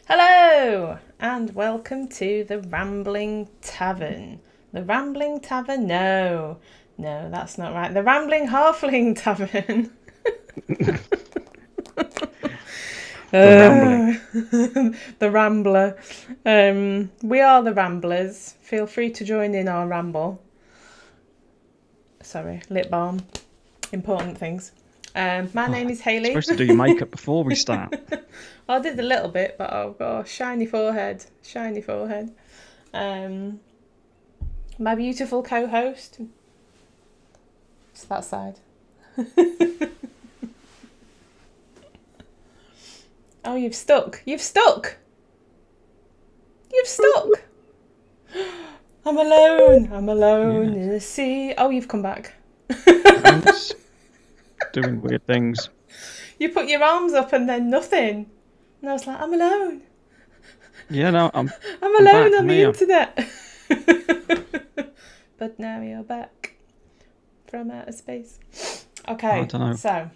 Hello, and welcome to the Rambling Tavern. The Rambling Tavern? No, that's not right. The Rambling Halfling Tavern. The rambling. The Rambler. We are the Ramblers. Feel free to join in our ramble. Sorry, lip balm. Important things. My name is You're Hayley. supposed to do your makeup before we start. I did a little bit, but I've got a shiny forehead. Shiny forehead. My beautiful co-host. It's that side. Oh, you've stuck. You've stuck. You've stuck. I'm alone. I'm alone in the sea. Oh, you've come back. Thanks. Doing weird things. You put your arms up and then nothing. And I was like, I'm alone. Yeah, no, I'm alone back. on I'm the here. internet. But now you're back from outer space. Okay, I don't know. so.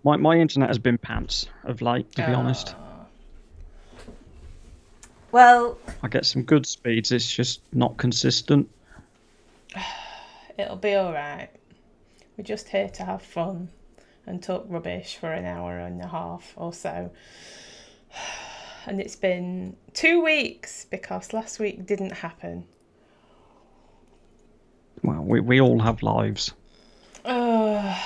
My internet has been pants of late, to be honest. Well, I get some good speeds. It's just not consistent. it'll be alright. We're just here to have fun and talk rubbish for an hour and a half or so. And it's been 2 weeks because last week didn't happen. Well, we all have lives. Well,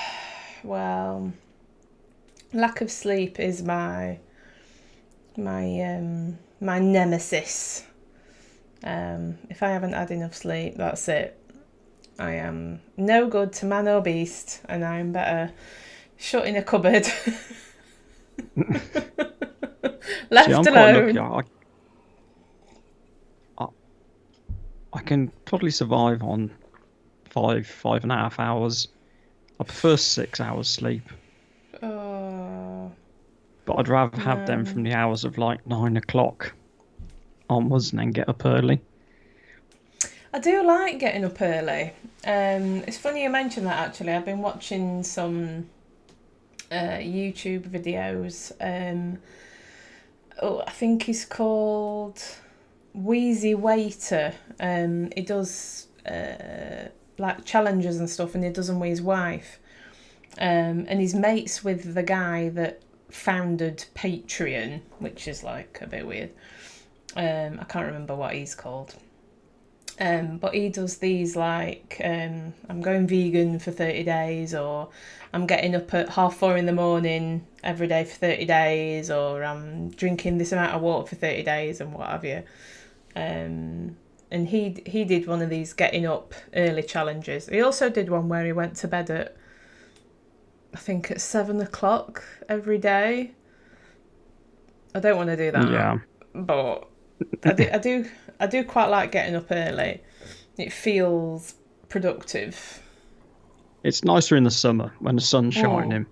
lack of sleep is my nemesis. If I haven't had enough sleep, that's it. I am no good to man or beast, and I'm better shut in a cupboard. Left See, I'm alone. quite lucky. I can probably survive on 5.5 hours. I prefer 6 hours sleep. Oh, But I'd rather have them from the hours of like 9 o'clock onwards and then get up early. I do like getting up early. It's funny you mention that actually. I've been watching some YouTube videos. I think he's called Wheezy Waiter. He does like challenges and stuff, and he does them with his wife. And he's mates with the guy that founded Patreon, which is like a bit weird. I can't remember what he's called. But he does these like, I'm going vegan for 30 days, or I'm getting up at 4:30 in the morning every day for 30 days, or I'm drinking this amount of water for 30 days and what have you. And he did one of these getting up early challenges. He also did one where he went to bed at, I think, at 7 o'clock every day. I don't want to do that. Yeah. But I do quite like getting up early. It feels productive. It's nicer in the summer when the sun's shining.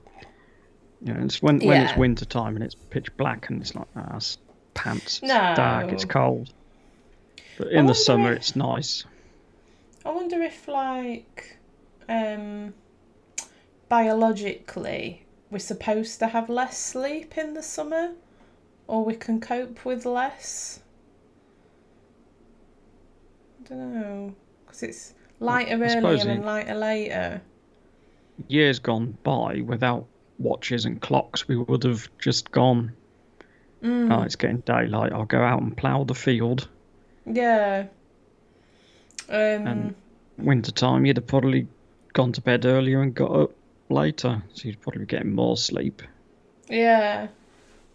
You know, it's when it's winter time and it's pitch black and it's like, it's pants. It's dark, it's cold. But in the summer, it's nice. I wonder if, like, biologically, we're supposed to have less sleep in the summer, or we can cope with less. I don't know, because it's lighter earlier and lighter later. Years gone by without watches and clocks, we would have just gone, oh, it's getting daylight, I'll go out and plough the field. Yeah. And winter time, you'd have probably gone to bed earlier and got up later, so you'd probably be getting more sleep. Yeah.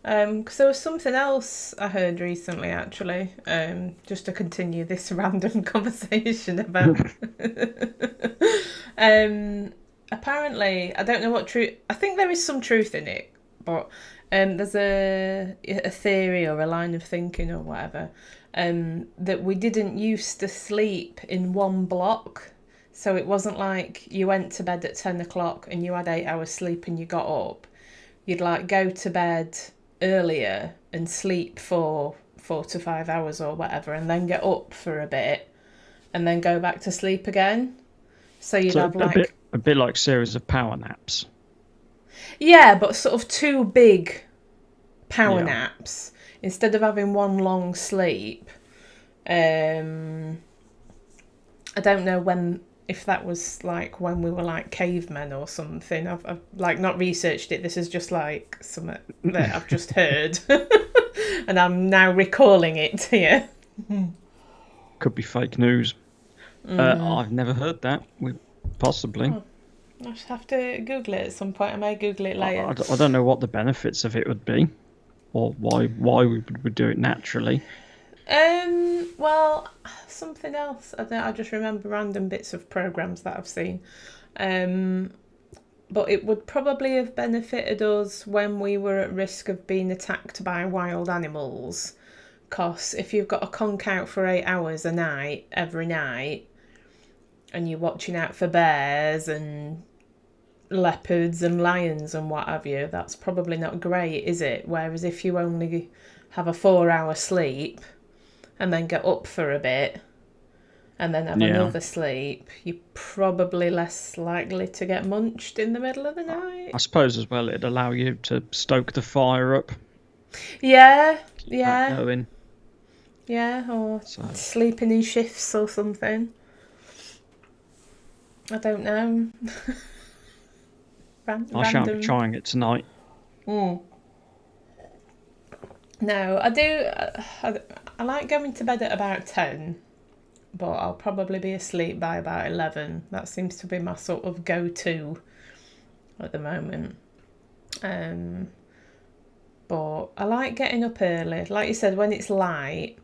Because there was something else I heard recently, actually, just to continue this random conversation about. Apparently, I don't know what truth. I think there is some truth in it, but there's a theory or a line of thinking or whatever, that we didn't used to sleep in one block. So it wasn't like you went to bed at 10 o'clock and you had 8 hours sleep and you got up. You'd like go to bed earlier and sleep for 4 to 5 hours or whatever, and then get up for a bit and then go back to sleep again. So you'd have like a bit like series of power naps. Yeah, but sort of two big power naps instead of having one long sleep, I don't know if that was like when we were like cavemen or something. I've like not researched it. This is just like something that I've just heard, and I'm now recalling it here. Could be fake news. I've never heard that. Possibly. Oh, I just have to Google it at some point. I may Google it later. I don't know what the benefits of it would be, or why we would do it naturally. Well, something else. I just remember random bits of programs that I've seen. But it would probably have benefited us when we were at risk of being attacked by wild animals. Because if you've got a conch out for 8 hours a night, every night, and you're watching out for bears and leopards and lions and what have you, that's probably not great, is it? Whereas if you only have a 4-hour sleep and then get up for a bit and then have another sleep, you're probably less likely to get munched in the middle of the night. I suppose as well it'd allow you to stoke the fire up. Yeah. Going. Yeah, or sleeping in shifts or something. I don't know. I shan't be trying it tonight. No, I do. I like going to bed at about 10, but I'll probably be asleep by about 11. That seems to be my sort of go-to at the moment. But I like getting up early, like you said, when it's light,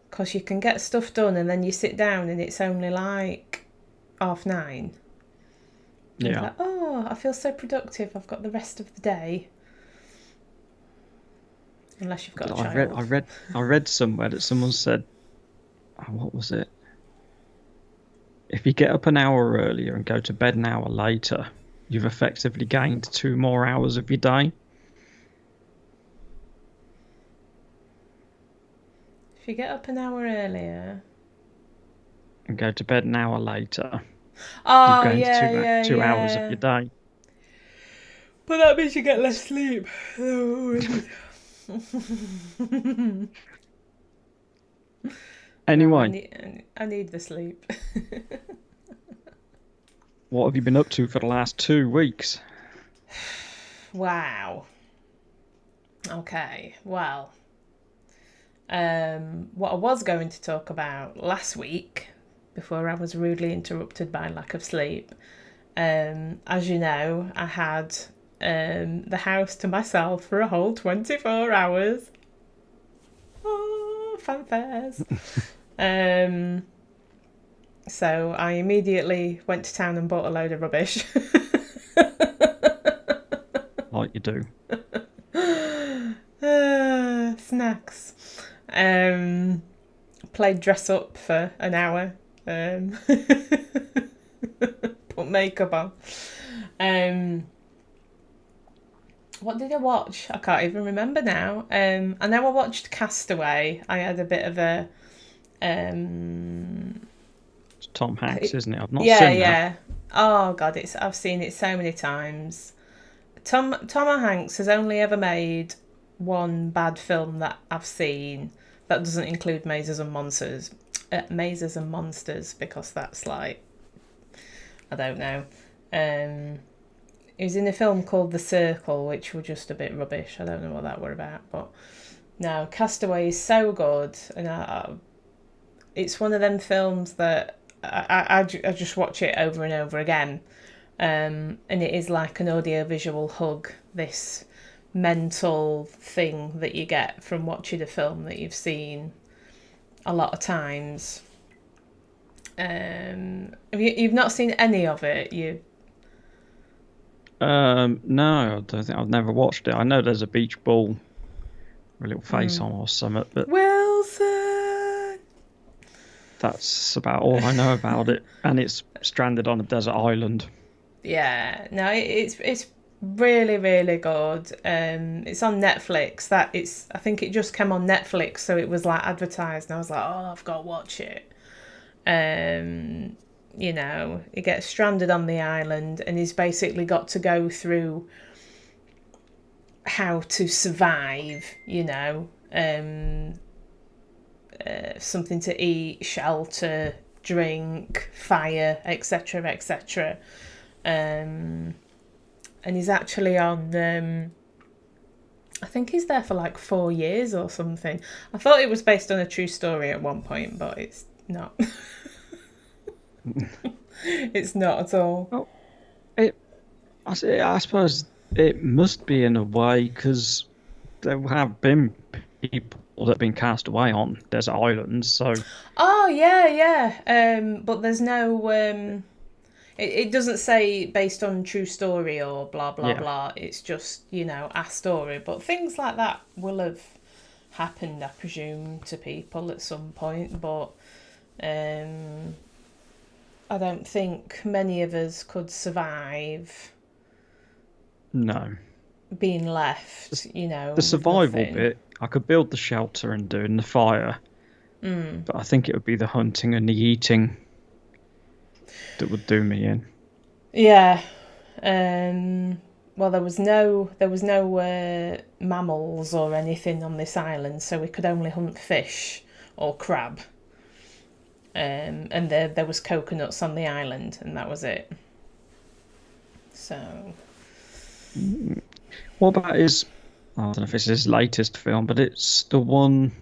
because you can get stuff done, and then you sit down and it's only like 9:30. Yeah. Like, oh, I feel so productive. I've got the rest of the day. Unless you've got a child. I read somewhere that someone said, what was it? If you get up an hour earlier and go to bed an hour later, you've effectively gained 2 more hours of your day. If you get up an hour earlier and go to bed an hour later, you've gained 2 hours of your day. But that means you get less sleep. Anyway, I need the sleep. What have you been up to for the last 2 weeks? Wow. Okay, well, what I was going to talk about last week, before I was rudely interrupted by lack of sleep, as you know, I had the house to myself for a whole 24 hours. Oh, fanfares. So I immediately went to town and bought a load of rubbish. Like you do. Snacks. Played dress up for an hour. Put makeup on. What did I watch? I can't even remember now. I know I watched Castaway. I had a bit of a... It's Tom Hanks, isn't it? I've not seen that. Yeah. Oh God, I've seen it so many times. Tom Hanks has only ever made one bad film that I've seen. That doesn't include Mazes and Monsters, because that's like, I don't know. He was in a film called The Circle, which were just a bit rubbish. I don't know what that were about, but no, Castaway is so good, and it's one of them films that I just watch it over and over again, and it is like an audiovisual hug, this mental thing that you get from watching a film that you've seen a lot of times. You've not seen any of it, No, I don't think I've never watched it. I know there's a beach ball, a little face on or something, but Wilson. That's about all I know about it, and it's stranded on a desert island. Yeah, no, it's really, really good. It's on Netflix. I think it just came on Netflix, so it was like advertised, and I was like, oh, I've got to watch it. You know, he gets stranded on the island, and he's basically got to go through how to survive, you know, something to eat, shelter, drink, fire, etc., etc. And he's actually on. I think he's there for like 4 years or something. I thought it was based on a true story at one point, but it's not. It's not at all. Well, I suppose it must be in a way, because there have been people that have been cast away on desert islands. So. Oh yeah. But there's no. It doesn't say based on true story or blah blah blah. It's just a story. But things like that will have happened, I presume, to people at some point. But I don't think many of us could survive. No. Being left, The survival bit, I could build the shelter and doing the fire. But I think it would be the hunting and the eating that would do me in. Yeah. Well, there was no mammals or anything on this island, so we could only hunt fish or crab. And there was coconuts on the island, and that was it. So. What about I don't know if it's his latest film, but it's the one.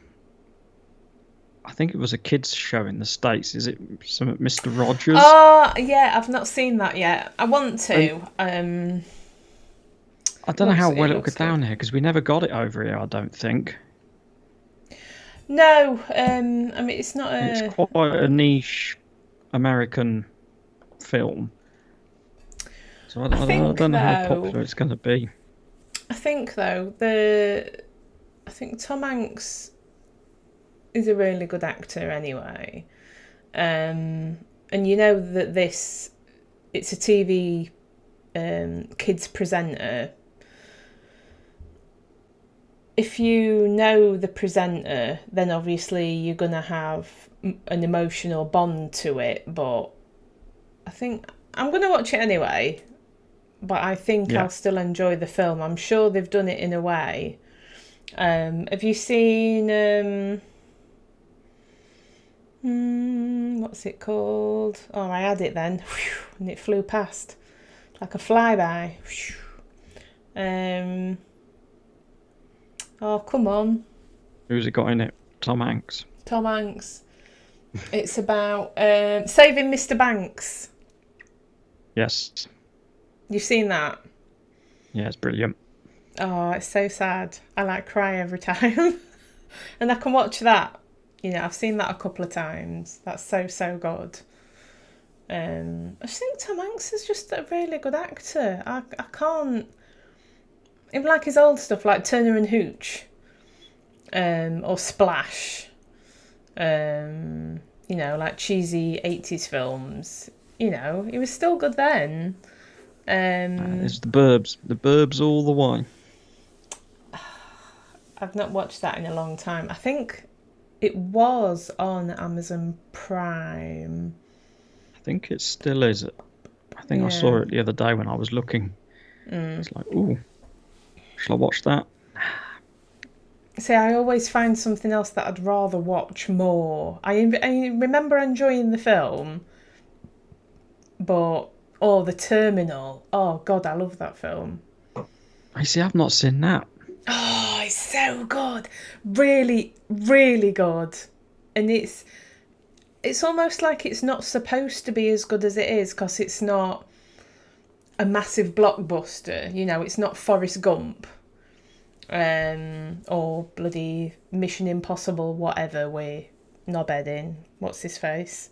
I think it was a kids' show in the States. Is it some Mr. Rogers? Oh, yeah, I've not seen that yet. I want to. I don't know how well it'll go down here, because we never got it over here, I don't think. No, I mean, it's not It's quite a niche American film. So I don't know how popular it's going to be. I think, though, I think Tom Hanks is a really good actor anyway. And that it's a TV kids presenter. If you know the presenter, then obviously you're going to have an emotional bond to it. But I think I'm going to watch it anyway. But I think I'll still enjoy the film. I'm sure they've done it in a way. Have you seen... what's it called? Oh, I had it then. And it flew past. Like a flyby. Oh, come on. Who's it got in it? Tom Hanks. Tom Hanks. It's about Saving Mr. Banks. Yes. You've seen that? Yeah, it's brilliant. Oh, it's so sad. I cry every time. And I can watch that. I've seen that a couple of times. That's so good. I just think Tom Hanks is just a really good actor. I can't... Even like his old stuff, like Turner and Hooch. Or Splash. Like cheesy 80s films. He was still good then. It's The Burbs. The Burbs all the way. I've not watched that in a long time. I think it was on Amazon Prime. I think it still is. I think I saw it the other day when I was looking. It's like, ooh, shall I watch that? See, I always find something else that I'd rather watch more. I remember enjoying the film, but... Oh, The Terminal. Oh, God, I love that film. I see, I've not seen that. Oh, it's so good. Really, really good. And it's almost like it's not supposed to be as good as it is, because it's not a massive blockbuster. It's not Forrest Gump. Or bloody Mission Impossible, whatever, we're knobheading. What's his face?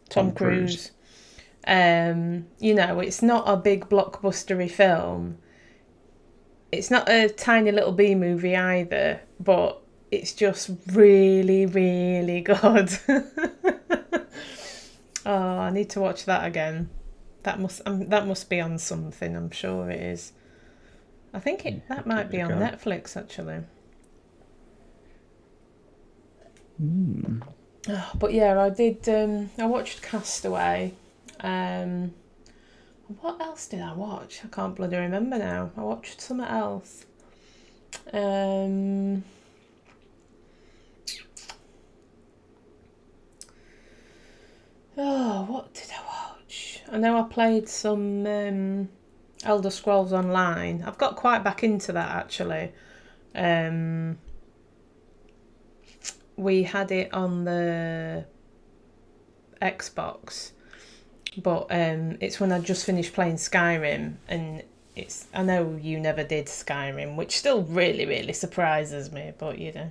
Tom Cruise. It's not a big blockbustery film. It's not a tiny little B movie either, but it's just really, really good. Oh, I need to watch that again. That must be on something. I'm sure it is. I think that might be on Netflix actually. Oh, but yeah, I did. I watched Castaway. What else did I watch? I can't bloody remember now. I watched something else. I know I played some Elder Scrolls Online. I've got quite back into that, actually. We had it on the Xbox, but it's when I just finished playing Skyrim, and I know you never did Skyrim, which still really, really surprises me, but you know.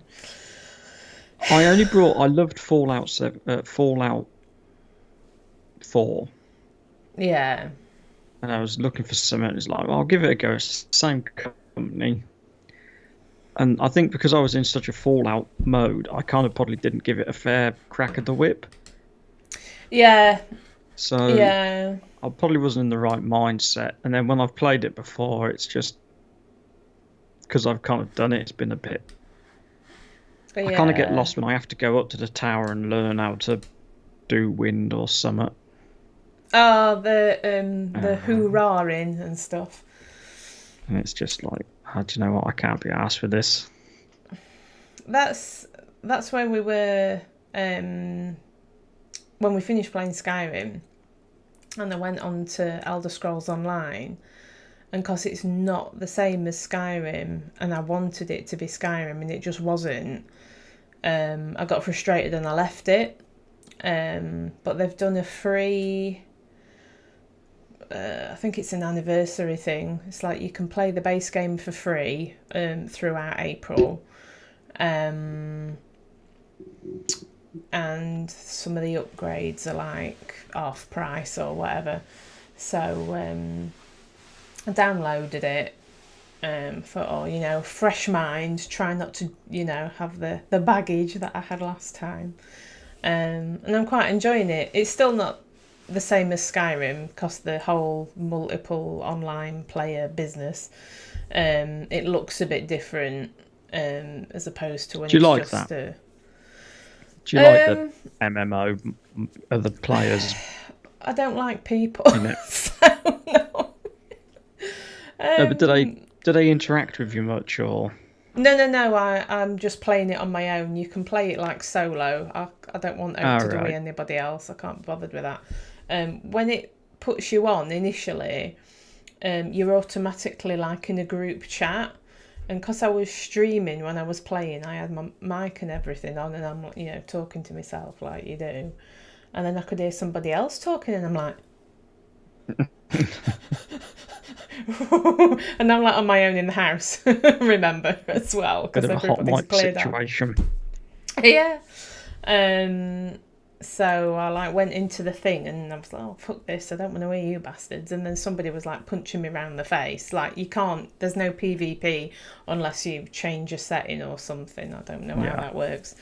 I loved Fallout 4. Yeah. And I was looking for something. It's like, I'll give it a go. It's the same company. And I think because I was in such a Fallout mode, I kind of probably didn't give it a fair crack at the whip. Yeah. So yeah. I probably wasn't in the right mindset. And then when I've played it before, it's just because I've kind of done it, it's been a bit. I kind of get lost when I have to go up to the tower and learn how to do wind or summit. Oh, the hoorahing and stuff. And it's just like, do you know what? I can't be arsed with this. That's where we were when we finished playing Skyrim, and I went on to Elder Scrolls Online, and because it's not the same as Skyrim, and I wanted it to be Skyrim, and it just wasn't. I got frustrated and I left it. But they've done a free. I think it's an anniversary thing. It's like you can play the base game for free throughout April. And some of the upgrades are like off price or whatever. So I downloaded it. Thought, fresh mind, try not to, have the baggage that I had last time. And I'm quite enjoying it. It's still not the same as Skyrim because the whole multiple online player business. It looks a bit different as opposed to when Do you like just that? Do you like the MMO other players? I don't like people. So, no. No, but do they interact with you much or? No. I'm just playing it on my own. You can play it like solo. I don't want to do with anybody else. I can't be bothered with that. When it puts you on initially, you're automatically like in a group chat. And because I was streaming when I was playing, I had my mic and everything on, and I'm talking to myself like you do. And then I could hear somebody else talking, and I'm like. And I'm like on my own in the house, remember, as well, because everybody's cleared situation. Out. Yeah. So I went into the thing and I was like, oh, fuck this, I don't want to hear you bastards. And then somebody was like punching me around the face. Like, you can't, there's no PvP unless you change a setting or something. I don't know how that works.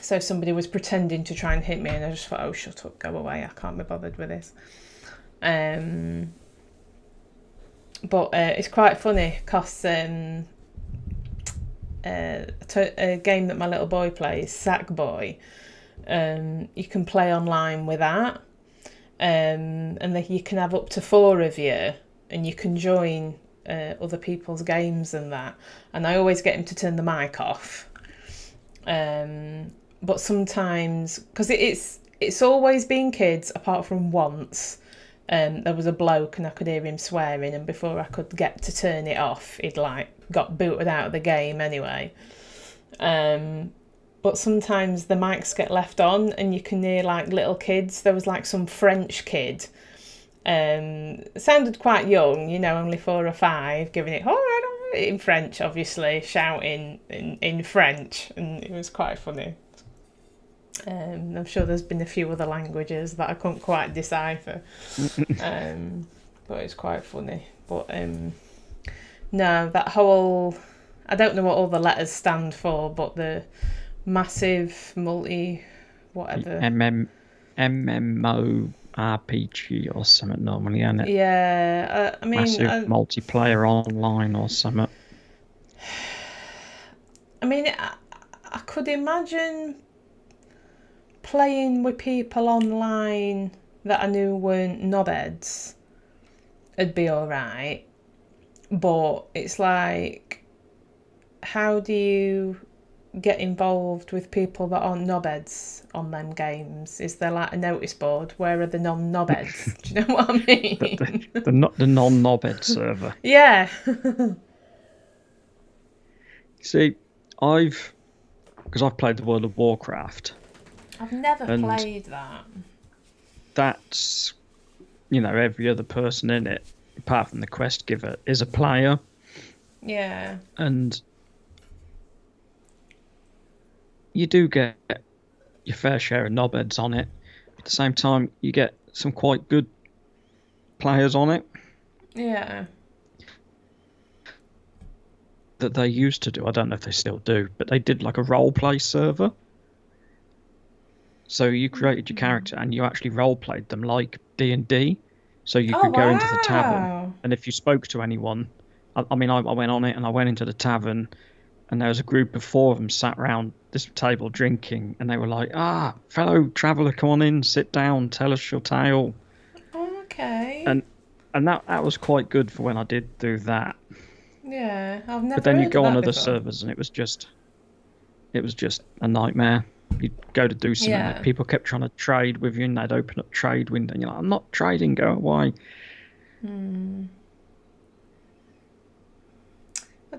So somebody was pretending to try and hit me, and I just thought, oh, shut up, go away, I can't be bothered with this. But it's quite funny because a game that my little boy plays, Sackboy, you can play online with that, and then you can have up to 4 of you, and you can join other people's games and that. And I always get him to turn the mic off. But sometimes, because it's always been kids, apart from once. There was a bloke and I could hear him swearing, and before I could get to turn it off, he'd got booted out of the game anyway. But sometimes the mics get left on and you can hear little kids. There was some French kid, sounded quite young, only 4 or 5, giving it in French, obviously, shouting in French, and it was quite funny. I'm sure there's been a few other languages that I couldn't quite decipher, but it's quite funny. But no, that whole, I don't know what all the letters stand for, but the massive multi whatever MMO RPG or something normally, isn't it? Yeah, I mean, massive multiplayer online or something. I mean, I could imagine playing with people online that I knew weren't knobheads, it'd be alright. But it's like, how do you get involved with people that aren't knobheads on them games? Is there like a notice board? Where are the non-knobheads? Do you know what I mean? the non-knobhead server. Yeah. See, because I've played the World of Warcraft. I've never played that. That's, every other person in it, apart from the quest giver, is a player. Yeah. And you do get your fair share of knobheads on it. At the same time, you get some quite good players on it. Yeah. That they used to do. I don't know if they still do, but they did like a role play server. So you created your character and you actually role played them like D&D. So you could go into the tavern, and if you spoke to anyone, I went on it and I went into the tavern, and there was a group of 4 of them sat around this table drinking, and they were like, fellow traveller, come on in, sit down, tell us your tale. Okay. And that was quite good for when I did do that. Yeah, I've never. But then you go on other before. servers, and it was just a nightmare. You'd go to do something, and people kept trying to trade with you, and they'd open up trade window, and you're like, I'm not trading, go away. I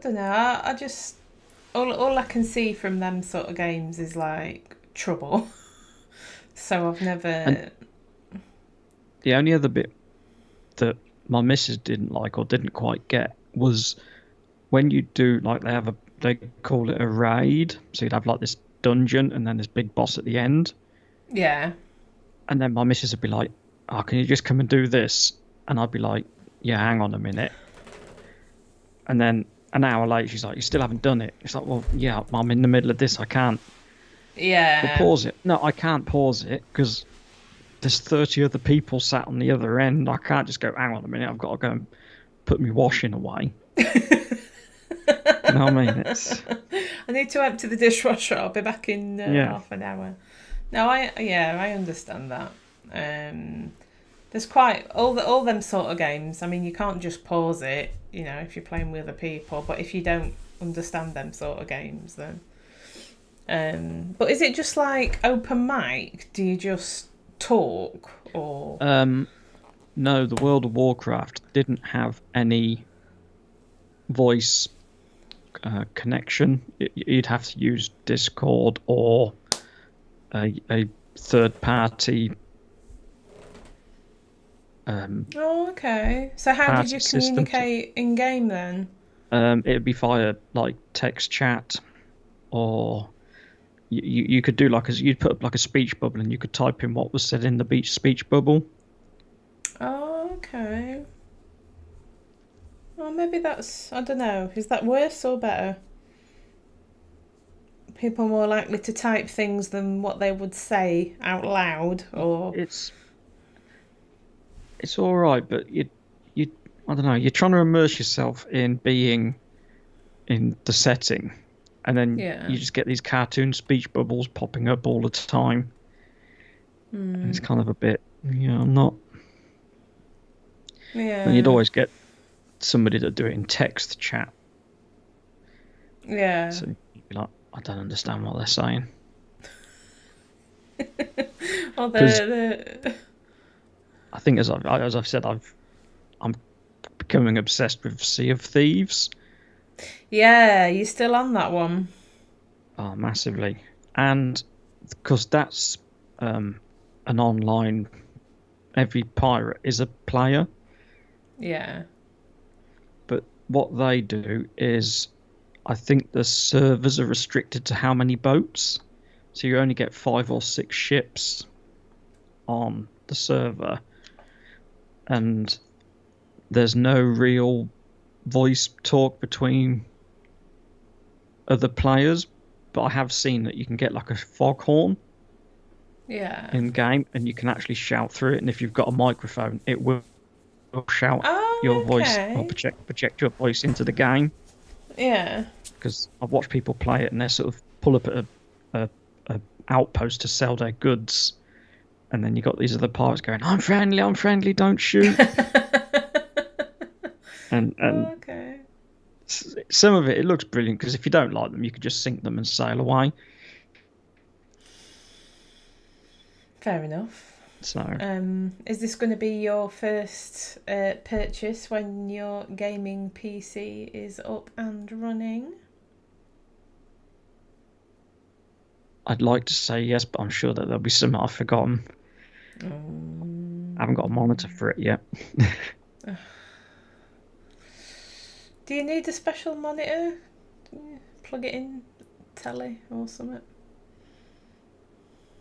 don't know. I just all I can see from them sort of games is like trouble. So I've never. And the only other bit that my missus didn't like or didn't quite get was when you do like they call it a raid. So you'd have like this dungeon and then this big boss at the end. Yeah. And then my missus would be like, can you just come and do this? And I'd be like, yeah, hang on a minute. And then an hour later, she's like, you still haven't done it. It's like, well, yeah, I'm in the middle of this. I can't. Yeah. Well, pause it. No, I can't pause it because there's 30 other people sat on the other end. I can't just go, hang on a minute. I've got to go and put my washing away. You know what I mean? I need to empty the dishwasher. I'll be back in half an hour. No, I understand that. There's quite all them sort of games. I mean, you can't just pause it, if you're playing with other people. But if you don't understand them sort of games, then. But is it just like open mic? Do you just talk or? No, the World of Warcraft didn't have any voice connection. You'd have to use Discord or a third party. Okay. So how did you communicate in game then? It'd be via like text chat, or you could do you'd put up like a speech bubble and you could type in what was said in the speech bubble. Oh, okay. Well, maybe that's, I don't know, is that worse or better? People more likely to type things than what they would say out loud, or it's all right, but you I don't know, you're trying to immerse yourself in being in the setting, and then you just get these cartoon speech bubbles popping up all the time. And it's kind of a bit, I'm not. Yeah. And you'd always get somebody to do it in text chat. Yeah. So you'd be like, I don't understand what they're saying. Well, I think as I've said, I'm becoming obsessed with Sea of Thieves. Yeah, you're still on that one. Oh, massively. And because that's an online, every pirate is a player. Yeah. But what they do is, I think the servers are restricted to how many boats. So you only get 5 or 6 ships on the server. And there's no real voice talk between other players. But I have seen that you can get like a foghorn in game, and you can actually shout through it. And if you've got a microphone, it will shout your voice or project your voice into the game. Yeah. Because I've watched people play it, and they sort of pull up at a outpost to sell their goods, and then you got these other pirates going, I'm friendly, don't shoot. and some of it looks brilliant because if you don't like them, you could just sink them and sail away. Fair enough. So, is this going to be your first purchase when your gaming PC is up and running? I'd like to say yes, but I'm sure that there'll be some I've forgotten. I haven't got a monitor for it yet. Do you need a special monitor? Plug it in telly or something?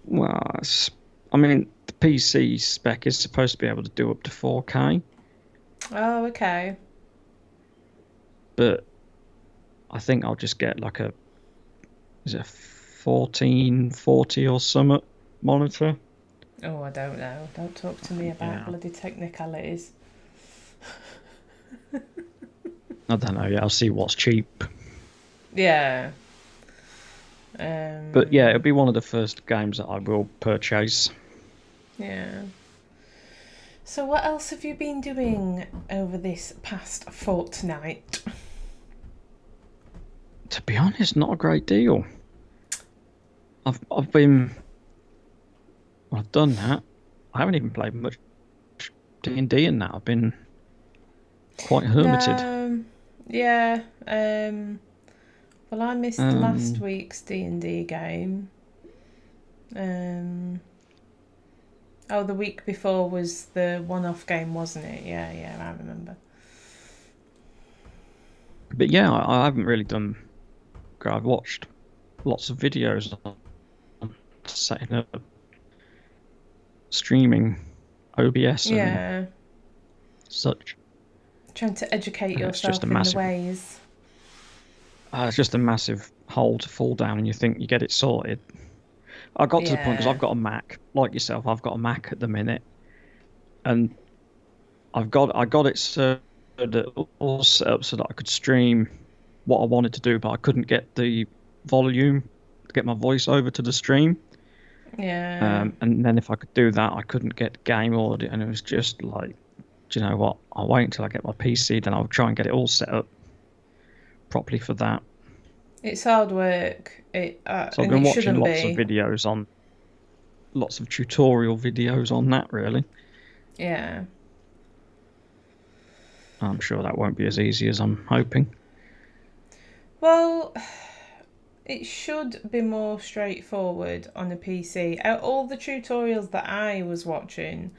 Well, I mean, the PC spec is supposed to be able to do up to 4K. Oh, okay. But I think I'll just get like is it a 1440 or something monitor? Oh, I don't know. Don't talk to me about bloody technicalities. I don't know. Yeah, I'll see what's cheap. Yeah. But yeah, it'll be one of the first games that I will purchase. Yeah. So what else have you been doing over this past fortnight? To be honest, not a great deal. I've done that. I haven't even played much D&D in that. I've been quite hermited. Yeah. Well, I missed last week's D&D game. The week before was the one-off game, wasn't it? Yeah, I remember. But yeah, I haven't really done. I've watched lots of videos on setting up streaming, OBS, and such. Trying to educate yourself in the ways. It's just a massive hole to fall down, and you think you get it sorted. I got to the point because I've got a Mac, like yourself. I've got a Mac at the minute, and I got it so that all set up so that I could stream what I wanted to do, but I couldn't get the volume to get my voice over to the stream. Yeah. And then if I could do that, I couldn't get game audio, and it was just like, do you know what? I'll wait until I get my PC, then I'll try and get it all set up properly for that. It's hard work. So I've been watching lots of tutorial videos on that, really. Yeah. I'm sure that won't be as easy as I'm hoping. Well, it should be more straightforward on a PC. All the tutorials that I was watching,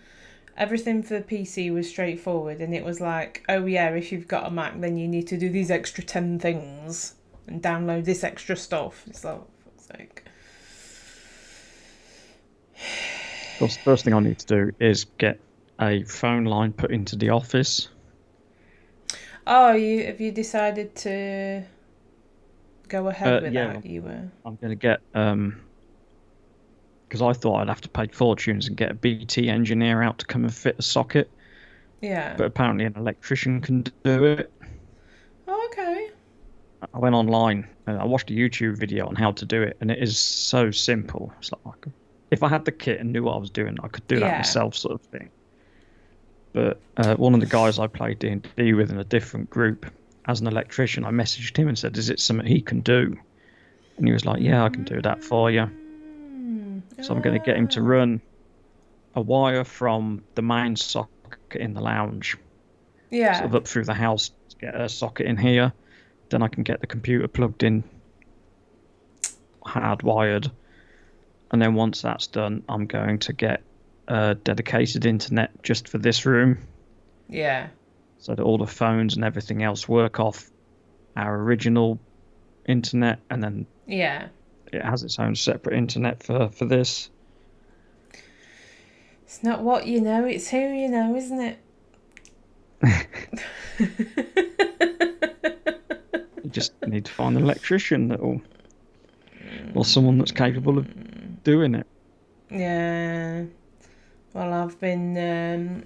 everything for the PC was straightforward, and it was like, oh yeah, if you've got a Mac, then you need to do these extra 10 things and download this extra stuff. It's like, for fuck's sake. Of course, the first thing I need to do is get a phone line put into the office. Oh, have you decided to go ahead with that? I'm going to get because I thought I'd have to pay fortunes and get a BT engineer out to come and fit a socket. Yeah. But apparently an electrician can do it. Oh, okay. I went online and I watched a YouTube video on how to do it, and it is so simple. It's like, if I had the kit and knew what I was doing, I could do that myself, sort of thing. But one of the guys I played D&D with in a different group, as an electrician, I messaged him and said, is it something he can do? And he was like, yeah, I can do that for you. So I'm going to get him to run a wire from the main socket in the lounge, sort of up through the house to get a socket in here. Then I can get the computer plugged in, hardwired. And then once that's done, I'm going to get a dedicated internet just for this room. Yeah. So that all the phones and everything else work off our original internet, and then it has its own separate internet for this. It's not what you know, it's who you know, isn't it? You just need to find an electrician or someone that's capable of doing it. Yeah. Well, I've been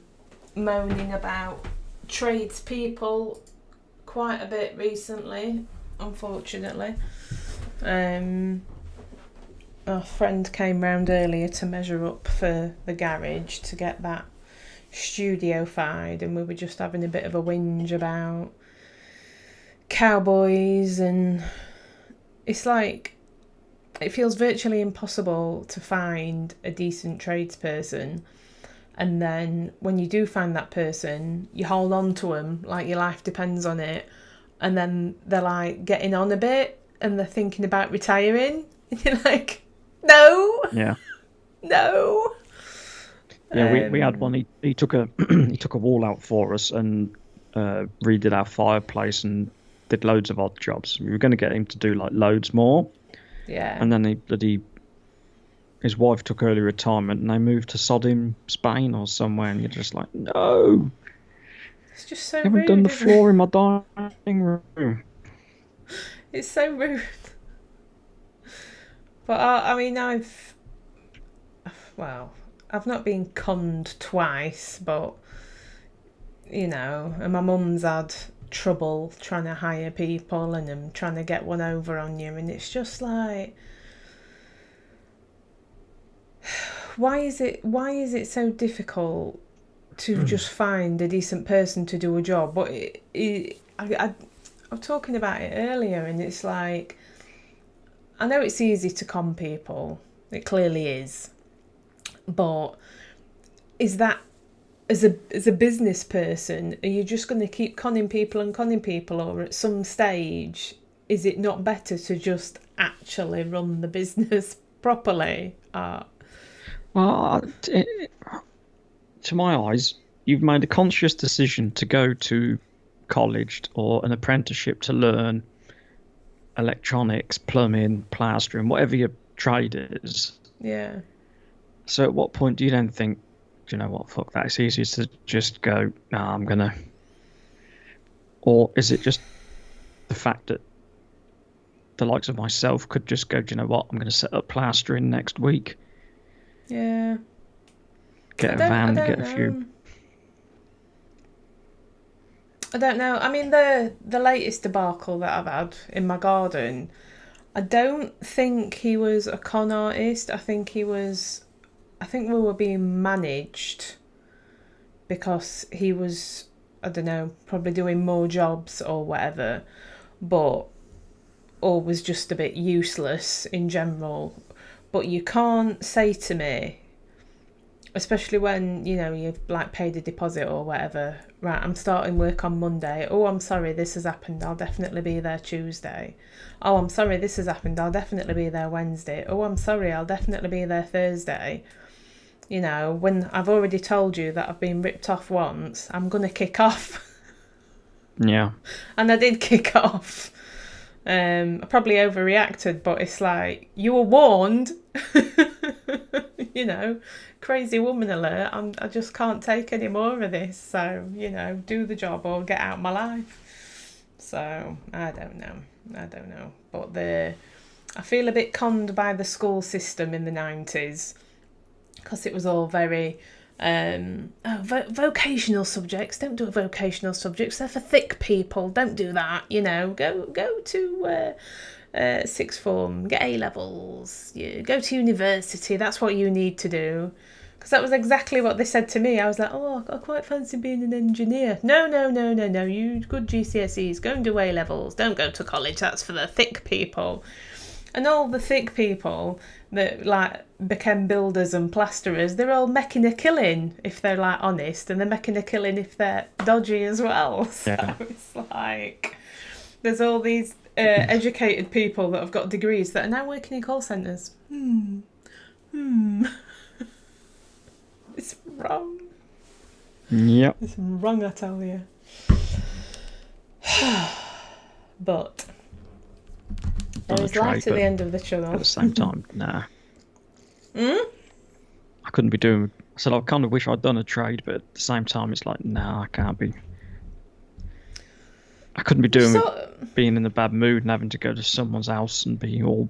moaning about tradespeople quite a bit recently, unfortunately. A friend came round earlier to measure up for the garage to get that studio-fied, and we were just having a bit of a whinge about cowboys, and it's like it feels virtually impossible to find a decent tradesperson. And then when you do find that person, you hold on to them like your life depends on it. And then they're like getting on a bit and they're thinking about retiring. And you're like, no. Yeah. No. Yeah, we had one. He took a he took a wall out for us and redid our fireplace and did loads of odd jobs. We were going to get him to do like loads more. Yeah. And then his wife took early retirement and they moved to Sodim, Spain or somewhere, and you're just like, no. It's just so rude. I haven't rude, done the floor in my dining room. It's so rude. But I mean, I've not been conned twice, but and my mum's had trouble trying to hire people and them trying to get one over on you, and it's just like, why is it so difficult to just find a decent person to do a job? But I was talking about it earlier, and it's like, I know it's easy to con people, it clearly is, but is that, as a business person, are you just going to keep conning people, or at some stage is it not better to just actually run the business properly? Well, to my eyes, you've made a conscious decision to go to college or an apprenticeship to learn electronics, plumbing, plastering, whatever your trade is. Yeah. So at what point do you then think, do you know what, fuck that, it's easier to just go, nah, I'm going to... Or is it just the fact that the likes of myself could just go, do you know what, I'm going to set up plastering next week? Yeah. Get a van, get a few... I don't know. I mean, the latest debacle that I've had in my garden, I don't think he was a con artist. I think we were being managed because he was, I don't know, probably doing more jobs or whatever, or was just a bit useless in general. But you can't say to me, especially when, you've like paid a deposit or whatever, right, I'm starting work on Monday. Oh, I'm sorry, this has happened. I'll definitely be there Tuesday. Oh, I'm sorry, this has happened. I'll definitely be there Wednesday. Oh, I'm sorry, I'll definitely be there Thursday. When I've already told you that I've been ripped off once, I'm going to kick off. Yeah. And I did kick off. I probably overreacted, but it's like, you were warned. Crazy woman alert. I just can't take any more of this. So, do the job or get out of my life. So, I don't know. But I feel a bit conned by the school system in the 90s. Because it was all very... vocational subjects. Don't do vocational subjects. They're for thick people. Don't do that. Go to sixth form, get A-levels, go to university. That's what you need to do. Because that was exactly what they said to me. I was like, oh, I quite fancy being an engineer. No. You good GCSEs. Go and do A-levels. Don't go to college. That's for the thick people. And all the thick people that like became builders and plasterers, they're all making a killing if they're like honest, and they're making a killing if they're dodgy as well. So yeah. It's like there's all these educated people that have got degrees that are now working in call centres. It's wrong. Yep. It's wrong, I tell you. But there is light at the end of the tunnel. At the same time, nah. I couldn't be doing... I said I kind of wish I'd done a trade, but at the same time it's like, nah, I can't be... I couldn't be doing being in a bad mood and having to go to someone's house and be all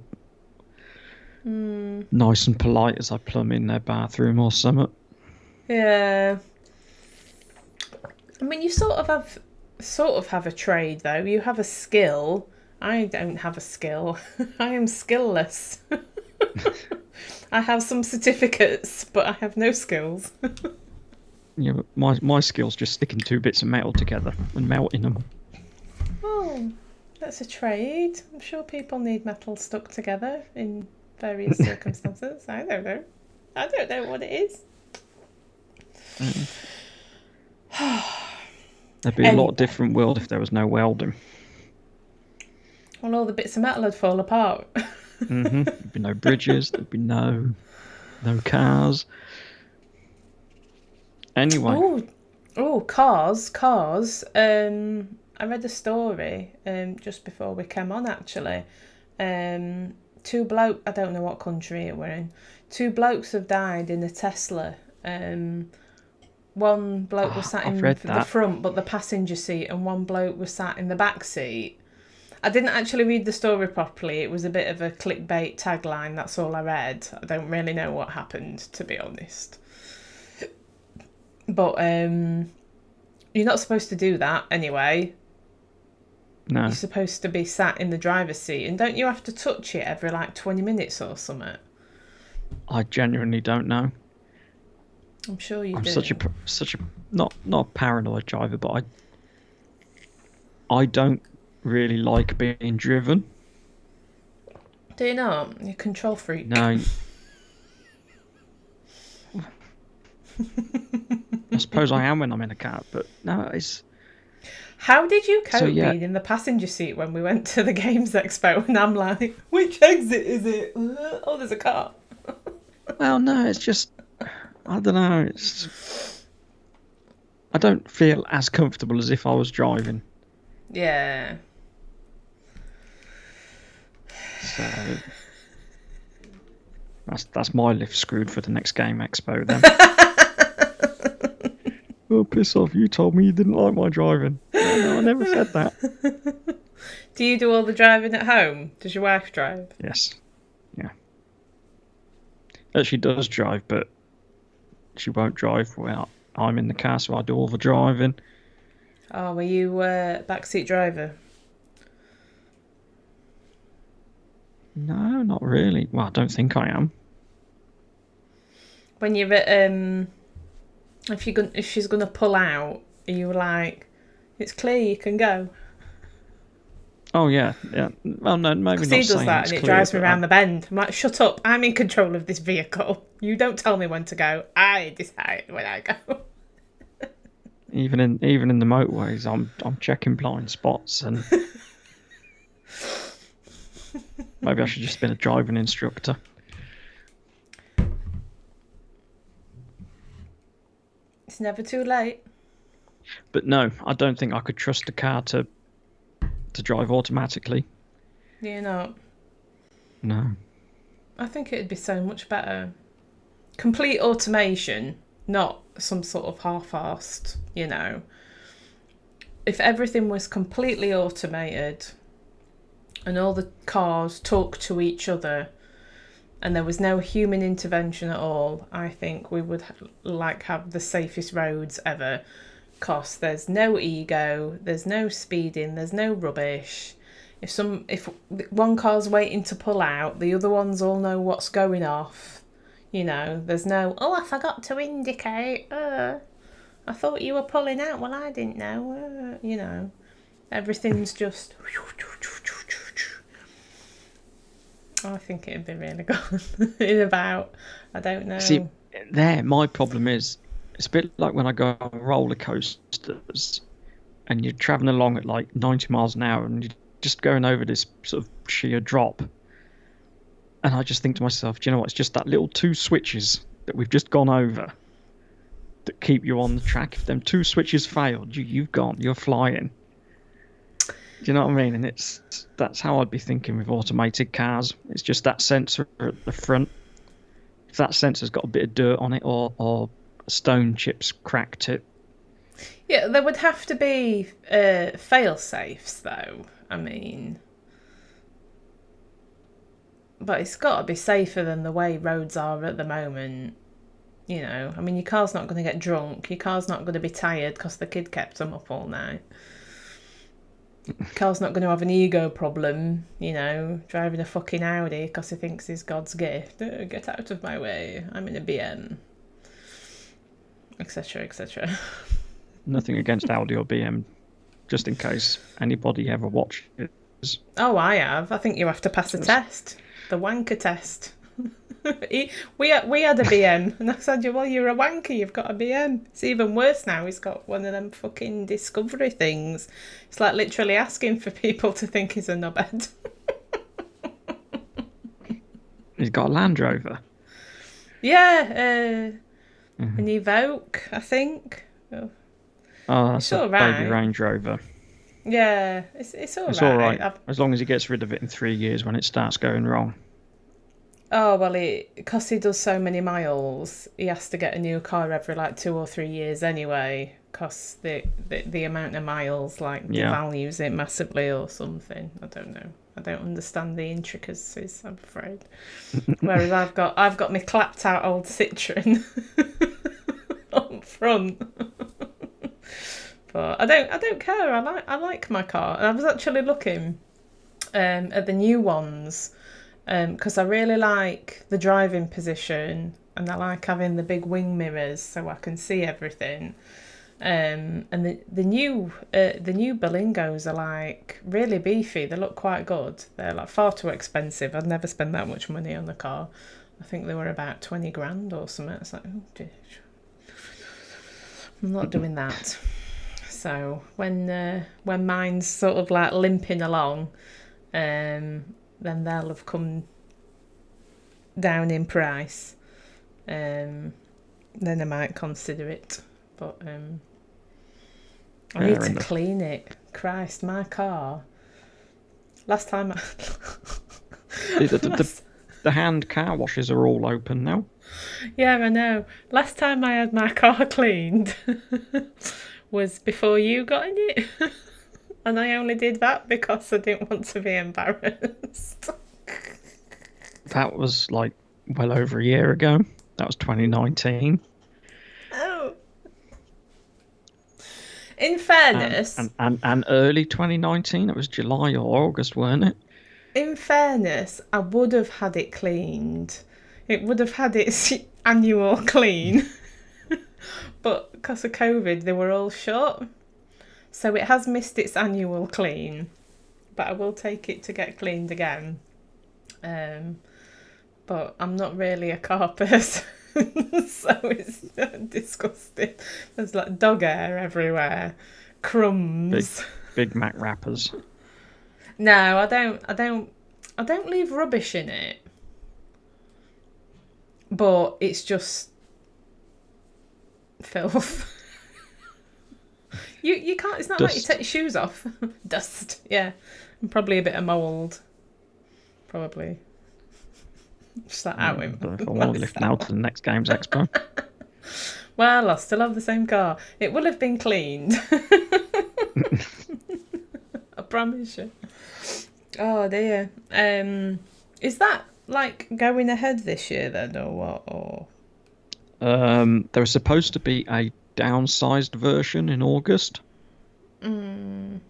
nice and polite as I plumb in their bathroom or something. Yeah. I mean, you sort of have a trade though. You have a skill. I don't have a skill. I am skillless. I have some certificates, but I have no skills. Yeah, but my skill's just sticking two bits of metal together and melting them. Oh, That's a trade. I'm sure people need metal stuck together in various circumstances. I don't know. I don't know what it is. There'd be a lot different world if there was no welding. Well, all the bits of metal would fall apart. There'd be no bridges. There'd be no cars. Anyway. Oh, cars. I read a story just before we came on, actually. Two blokes, I don't know what country it were in. Two blokes have died in a Tesla. One bloke was sat in the front, but the passenger seat, and one bloke was sat in the back seat. I didn't actually read the story properly. It was a bit of a clickbait tagline. That's all I read. I don't really know what happened, to be honest. But you're not supposed to do that anyway. No. You're supposed to be sat in the driver's seat, and don't you have to touch it every 20 minutes or something? I genuinely don't know. I'm sure you do. I'm such a not a paranoid driver, but I don't really like being driven. Do you not? You're a control freak. No. I suppose I am when I'm in a car, but no, it's... How did you cope being in the passenger seat when we went to the Games Expo? And I'm like, which exit is it? Oh, there's a car. Well, no, it's just... I don't know. I don't feel as comfortable as if I was driving. Yeah. So that's my lift screwed for the next Game Expo then. Oh, piss off! You told me you didn't like my driving. No, I never said that. Do you do all the driving at home? Does your wife drive? Yes. Yeah. She does drive, but she won't drive while I'm in the car, so I do all the driving. Oh, were you backseat driver? No, not really. Well, I don't think I am. When you're at if she's gonna pull out, are you like, it's clear, you can go? Oh yeah. Well, no, maybe not. He does that, and it drives me around the bend. I'm like, shut up! I'm in control of this vehicle. You don't tell me when to go. I decide when I go. Even in the motorways, I'm checking blind spots, and maybe I should just been a driving instructor. It's never too late. But no, I don't think I could trust a car to drive automatically. You're not? No. I think it'd be so much better. Complete automation, not some sort of half-assed, If everything was completely automated and all the cars talk to each other and there was no human intervention at all, I think we would have the safest roads ever. Because there's no ego, there's no speeding, there's no rubbish. If one car's waiting to pull out, the other ones all know what's going off. There's no, I forgot to indicate. I thought you were pulling out. Well, I didn't know. Everything's just... I think it'd be really good in about, I don't know. See, my problem is, it's a bit like when I go on roller coasters and you're travelling along at 90 miles an hour and you're just going over this sort of sheer drop. And I just think to myself, do you know what? It's just that little 2 switches that we've just gone over that keep you on the track. If them 2 switches failed, you've gone. You're flying. Do you know what I mean? And that's how I'd be thinking with automated cars. It's just that sensor at the front. If that sensor's got a bit of dirt on it or stone chips cracked it. Yeah, there would have to be fail-safes, though. I mean... But it's got to be safer than the way roads are at the moment. Your car's not going to get drunk. Your car's not going to be tired because the kid kept them up all night. Car's not going to have an ego problem, driving a fucking Audi because he thinks he's God's gift. Oh, get out of my way. I'm in a BM. Etc, etc. Nothing against Audi or BM, just in case anybody ever watched it. Oh, I have. I think you have to pass a test. The wanker test. we had a BM, and I said, well, you're a wanker, you've got a BM. It's even worse now. He's got one of them fucking discovery things. It's like literally asking for people to think he's a knobhead. He's got a Land Rover. Yeah, an Evoque, I think. Oh, that's a baby Range Rover. Yeah, it's all right. It's all right, as long as he gets rid of it in 3 years when it starts going wrong. Oh, well, because he does so many miles, he has to get a new car every, 2 or 3 years anyway, because the amount of miles, devalues it massively or something. I don't know. I don't understand the intricacies, I'm afraid. Whereas I've got my clapped out old Citroen up front. But I don't care. I like my car. And I was actually looking at the new ones because I really like the driving position and I like having the big wing mirrors so I can see everything. And the new Berlingos are really beefy. They look quite good. They're far too expensive. I'd never spend that much money on a car. I think they were about 20 grand or something. It's like, oh dear. I'm not doing that. So when mine's sort of limping along, then they'll have come down in price. Then I might consider it. But I need to clean it. Christ, my car. Last time the hand car washes are all open now. Yeah, I know. Last time I had my car cleaned was before you got in it. And I only did that because I didn't want to be embarrassed. That was well over a year ago. That was 2019. Oh. In fairness... And early 2019, it was July or August, weren't it? In fairness, I would have had it cleaned. It would have had its annual clean. But because of COVID, they were all shut. So it has missed its annual clean. But I will take it to get cleaned again. But I'm not really a car person. So it's disgusting. There's dog hair everywhere. Crumbs. Big Mac wrappers. No, I don't leave rubbish in it. But it's just filth. You can't. It's not Dust. like you take your shoes off. Dust. Yeah, and probably a bit of mould. Probably. Just out with. If I want to lift now to the next Games Expo. Well, I still have the same car. It will have been cleaned. I promise you. Oh dear. Is that going ahead this year then, or what? Or there was supposed to be a downsized version in August. I'm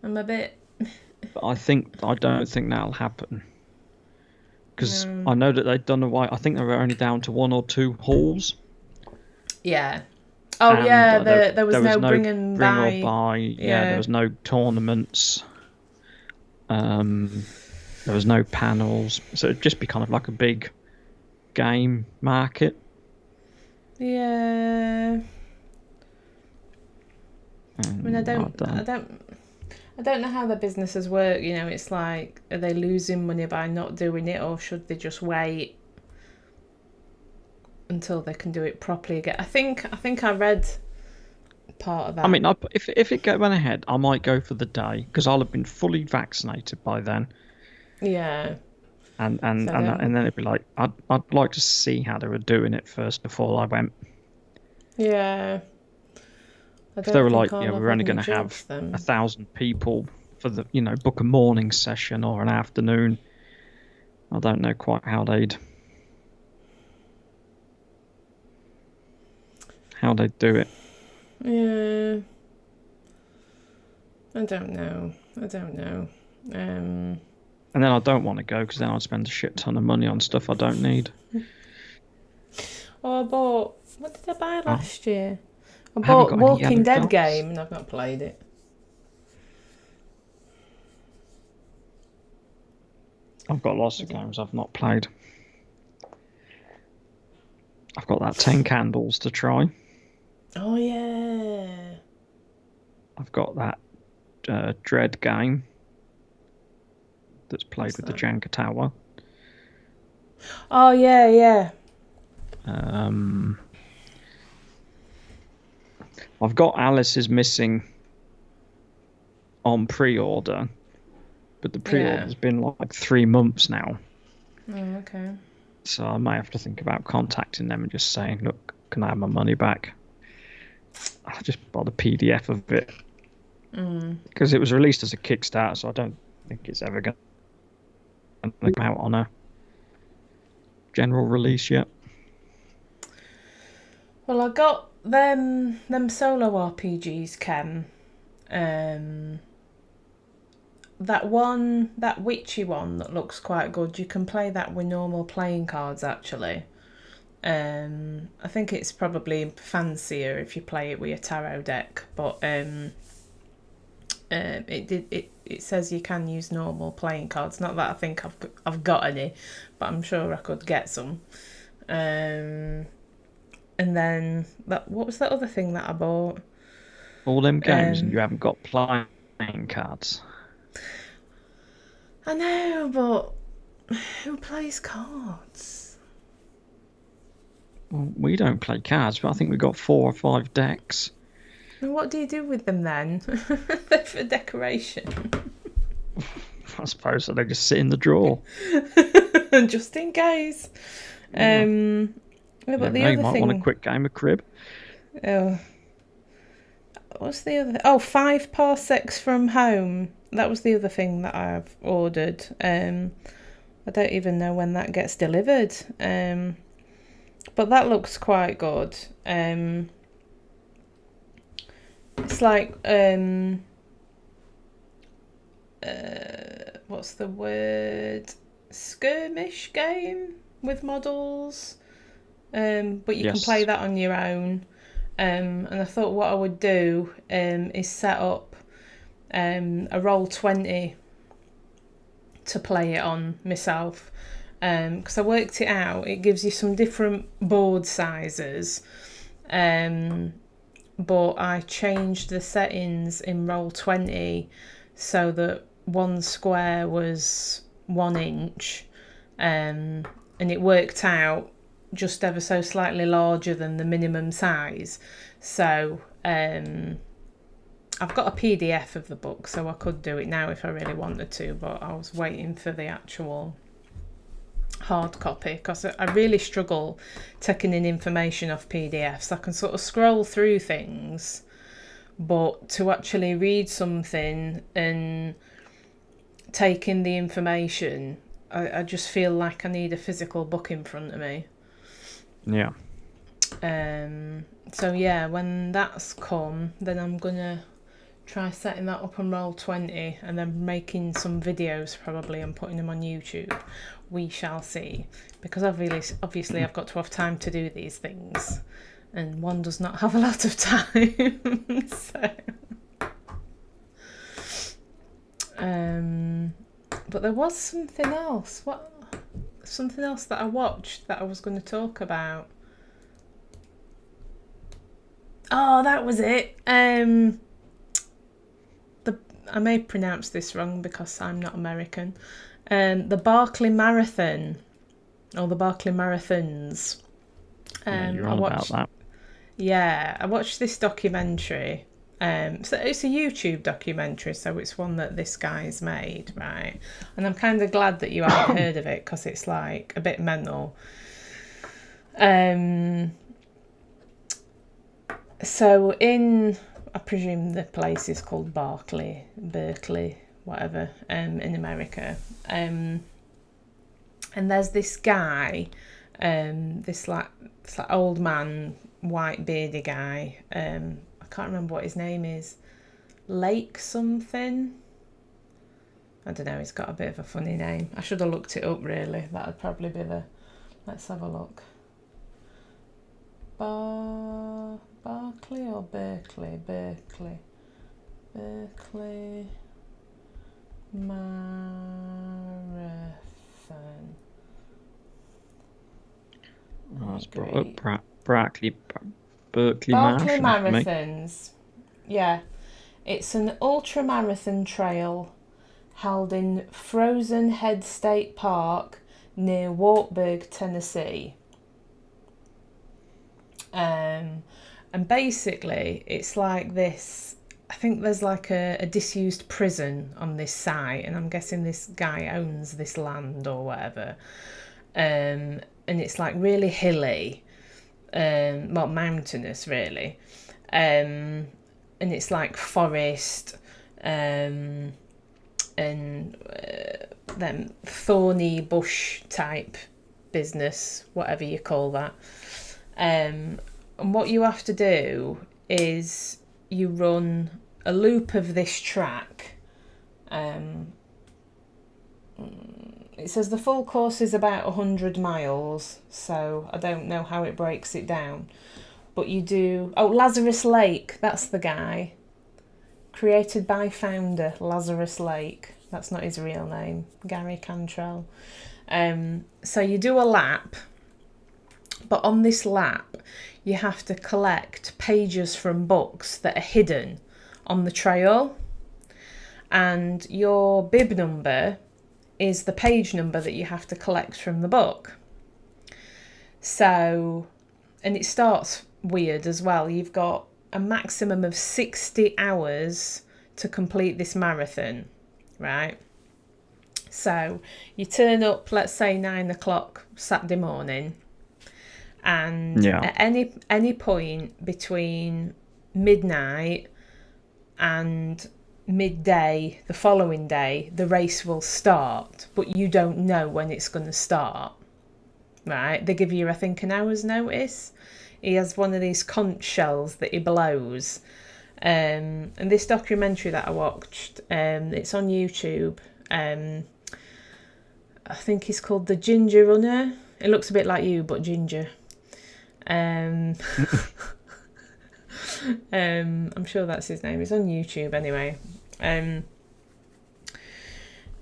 a bit. But I don't think that'll happen. Because I know that they've done away. I think they were only down to 1 or 2 halls. Yeah. Oh and yeah, there was no bring or buy. Yeah, there was no tournaments. There was no panels, so it'd just be kind of like a big game market. Yeah. I mean, I don't know how the businesses work. You know, it's are they losing money by not doing it, or should they just wait until they can do it properly again? I think I read part of that. I mean, if it went ahead, I might go for the day because I'll have been fully vaccinated by then. Yeah. And then it'd be I'd like to see how they were doing it first before I went. Yeah. If they were we're only going to have 1,000 people for the, book a morning session or an afternoon. I don't know quite how they'd do it. Yeah. I don't know. And then I don't want to go because then I'd spend a shit ton of money on stuff I don't need. Oh, I bought... What did I buy last year? I bought Walking Dead game and I've not played it. I've got lots of games I've not played. I've got that 10 Candles to try. Oh, yeah. I've got that Dread game that's played with the Jenga Tower. Oh, yeah. I've got Alice is Missing on pre-order, but the pre-order's been like 3 months now. Oh, okay. So I might have to think about contacting them and just saying, look, can I have my money back? I'll just buy the PDF of it. Because it was released as a Kickstarter, so I don't think it's ever going to come out on a general release yet. Well, I got them solo RPGs, Ken. That witchy one that looks quite good. You can play that with normal playing cards, actually. I think it's probably fancier if you play it with a tarot deck, but it says you can use normal playing cards. Not that I think I've got any, but I'm sure I could get some. And then what was that other thing that I bought? All them games and you haven't got playing cards. I know, but who plays cards? Well, we don't play cards, but I think we've got 4 or 5 decks. And what do you do with them then? They're for decoration. I suppose so. They just sit in the drawer. Just in case. Yeah, but the other might thing... want a quick game of crib. Oh. What's the other... Oh, 5 parsecs from home. That was the other thing that I've ordered. I don't even know when that gets delivered. But that looks quite good. It's like... what's the word? Skirmish game with models. But you can play that on your own. And I thought what I would do is set up a Roll20 to play it on myself. Because I worked it out, it gives you some different board sizes. But I changed the settings in Roll20 so that one square was 1 inch. And it worked out just ever so slightly larger than the minimum size. So I've got a PDF of the book, so I could do it now if I really wanted to, but I was waiting for the actual hard copy because I really struggle taking in information off PDFs. I can sort of scroll through things, but to actually read something and take in the information, I just feel like I need a physical book in front of me. Yeah. So yeah, when that's come, then I'm gonna try setting that up on Roll20 and then making some videos probably and putting them on YouTube. We shall see, because obviously I've got to have time to do these things, and one does not have a lot of time. So, but there was something else. Something else that I watched that I was going to talk about. Oh, that was it. I may pronounce this wrong because I'm not American. The Barkley Marathon, or the Barkley Marathons. You're on about that. Yeah, I watched this documentary. So it's a YouTube documentary, so it's one that this guy's made, right? And I'm kind of glad that you haven't heard of it because it's like a bit mental. So I presume the place is called Berkeley, whatever, in America. And there's this guy, this like old man, white beardy guy. I can't remember what his name is. Lake something. I don't know. He's got a bit of a funny name. I should have looked it up. Really, that would probably be the. Let's have a look. Barkley or Berkeley? Berkeley Marathon. Marathon. Oh, it's brought up Barkley Barkley Marathon. Marathons. Yeah. It's an ultramarathon trail held in Frozen Head State Park near Wartburg, Tennessee. And basically, it's like this. I think there's like a disused prison on this site, and I'm guessing this guy owns this land or whatever. And it's like really hilly, well, mountainous really. And it's like forest, and then thorny bush type business, whatever you call that. And what you have to do is you run a loop of this track. It says the full course is about 100 miles, so I don't know how it breaks it down. But you do... Oh, Lazarus Lake, that's the guy. Created by founder Lazarus Lake. That's not his real name, Gary Cantrell. So you do a lap, but on this lap you have to collect pages from books that are hidden on the trail, and your bib number is the page number that you have to collect from the book. So, and it starts weird as well. You've got a maximum of 60 hours to complete this marathon, right? So you turn up, let's say 9 o'clock Saturday morning, and at any point between midnight and midday the following day, the race will start, but you don't know when it's going to start, right? They give you, I think, an hour's notice. He has one of these conch shells that he blows. And this documentary that I watched, it's on YouTube. I think he's called The Ginger Runner. It looks a bit like you, but ginger. I'm sure that's his name. It's on YouTube anyway.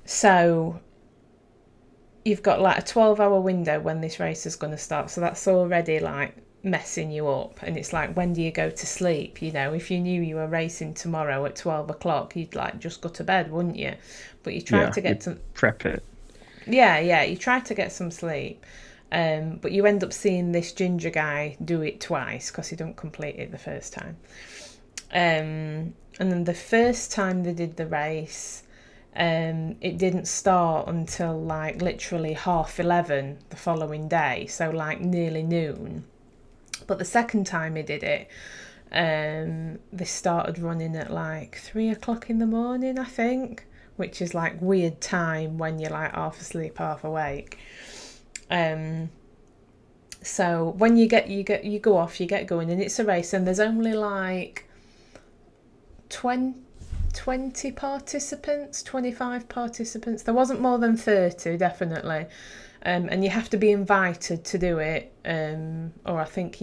So you've got like a 12-hour window when this race is going to start. So that's already like messing you up. And it's like, when do you go to sleep? You know, if you knew you were racing tomorrow at 12 o'clock, you'd like just go to bed, wouldn't you? But you try to get some... prep it. Yeah, you try to get some sleep. But you end up seeing this ginger guy do it twice because he didn't complete it the first time. And then the first time they did the race, it didn't start until like literally 11:30 the following day, so like nearly noon. But the second time he did it, they started running at like 3 o'clock in the morning, I think, which is like weird time when you're like half asleep, half awake. So when you go off, you get going, and it's a race, and there's only like 20 participants, 25 participants. There wasn't more than 30, definitely. And you have to be invited to do it, or I think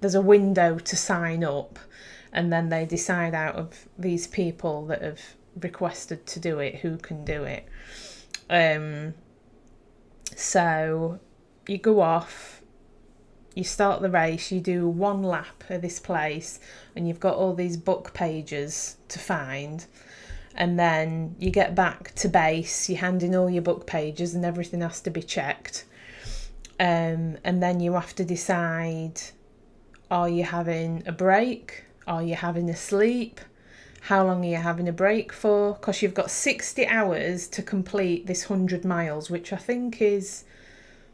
there's a window to sign up, and then they decide out of these people that have requested to do it who can do it. So you go off, you start the race, you do one lap of this place, and you've got all these book pages to find. And then you get back to base, you hand in all your book pages and everything has to be checked. And then you have to decide, are you having a break? Are you having a sleep? How long are you having a break for? Because you've got 60 hours to complete this 100 miles, which I think is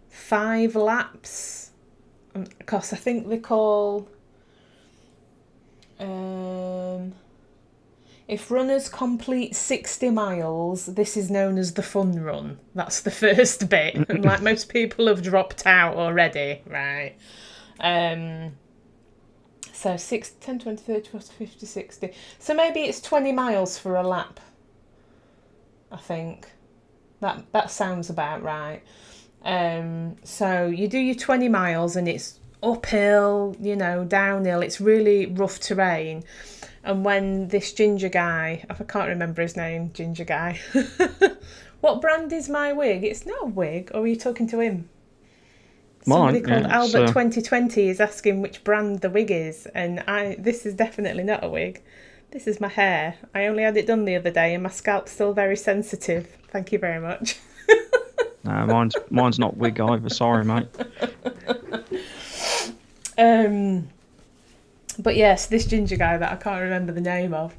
5 laps. Because I think they call... if runners complete 60 miles, this is known as the fun run. That's the first bit. And like most people have dropped out already, right? So 6, 10, 20, 30, 40, 50, 60. So maybe it's 20 miles for a lap, I think. That sounds about right. So you do your 20 miles and it's uphill, you know, downhill. It's really rough terrain. And when this ginger guy, I can't remember his name, ginger guy. What brand is my wig? It's not a wig. Or are you talking to him? Somebody called Albert 2020 is asking which brand the wig is, and this is definitely not a wig. This is my hair. I only had it done the other day, and my scalp's still very sensitive. Thank you very much. No, mine's not wig either. Sorry, mate. But yes, this ginger guy that I can't remember the name of,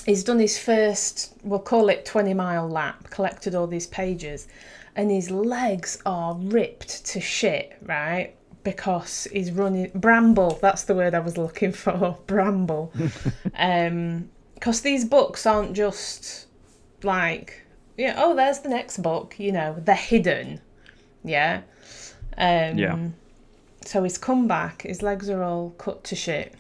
he's done his first, we'll call it 20-mile lap, collected all these pages, and his legs are ripped to shit, right? Because he's running... Bramble, that's the word I was looking for. Bramble. Because these books aren't just like, oh, there's the next book. They're hidden. Yeah? Yeah. So he's come back. His legs are all cut to shit.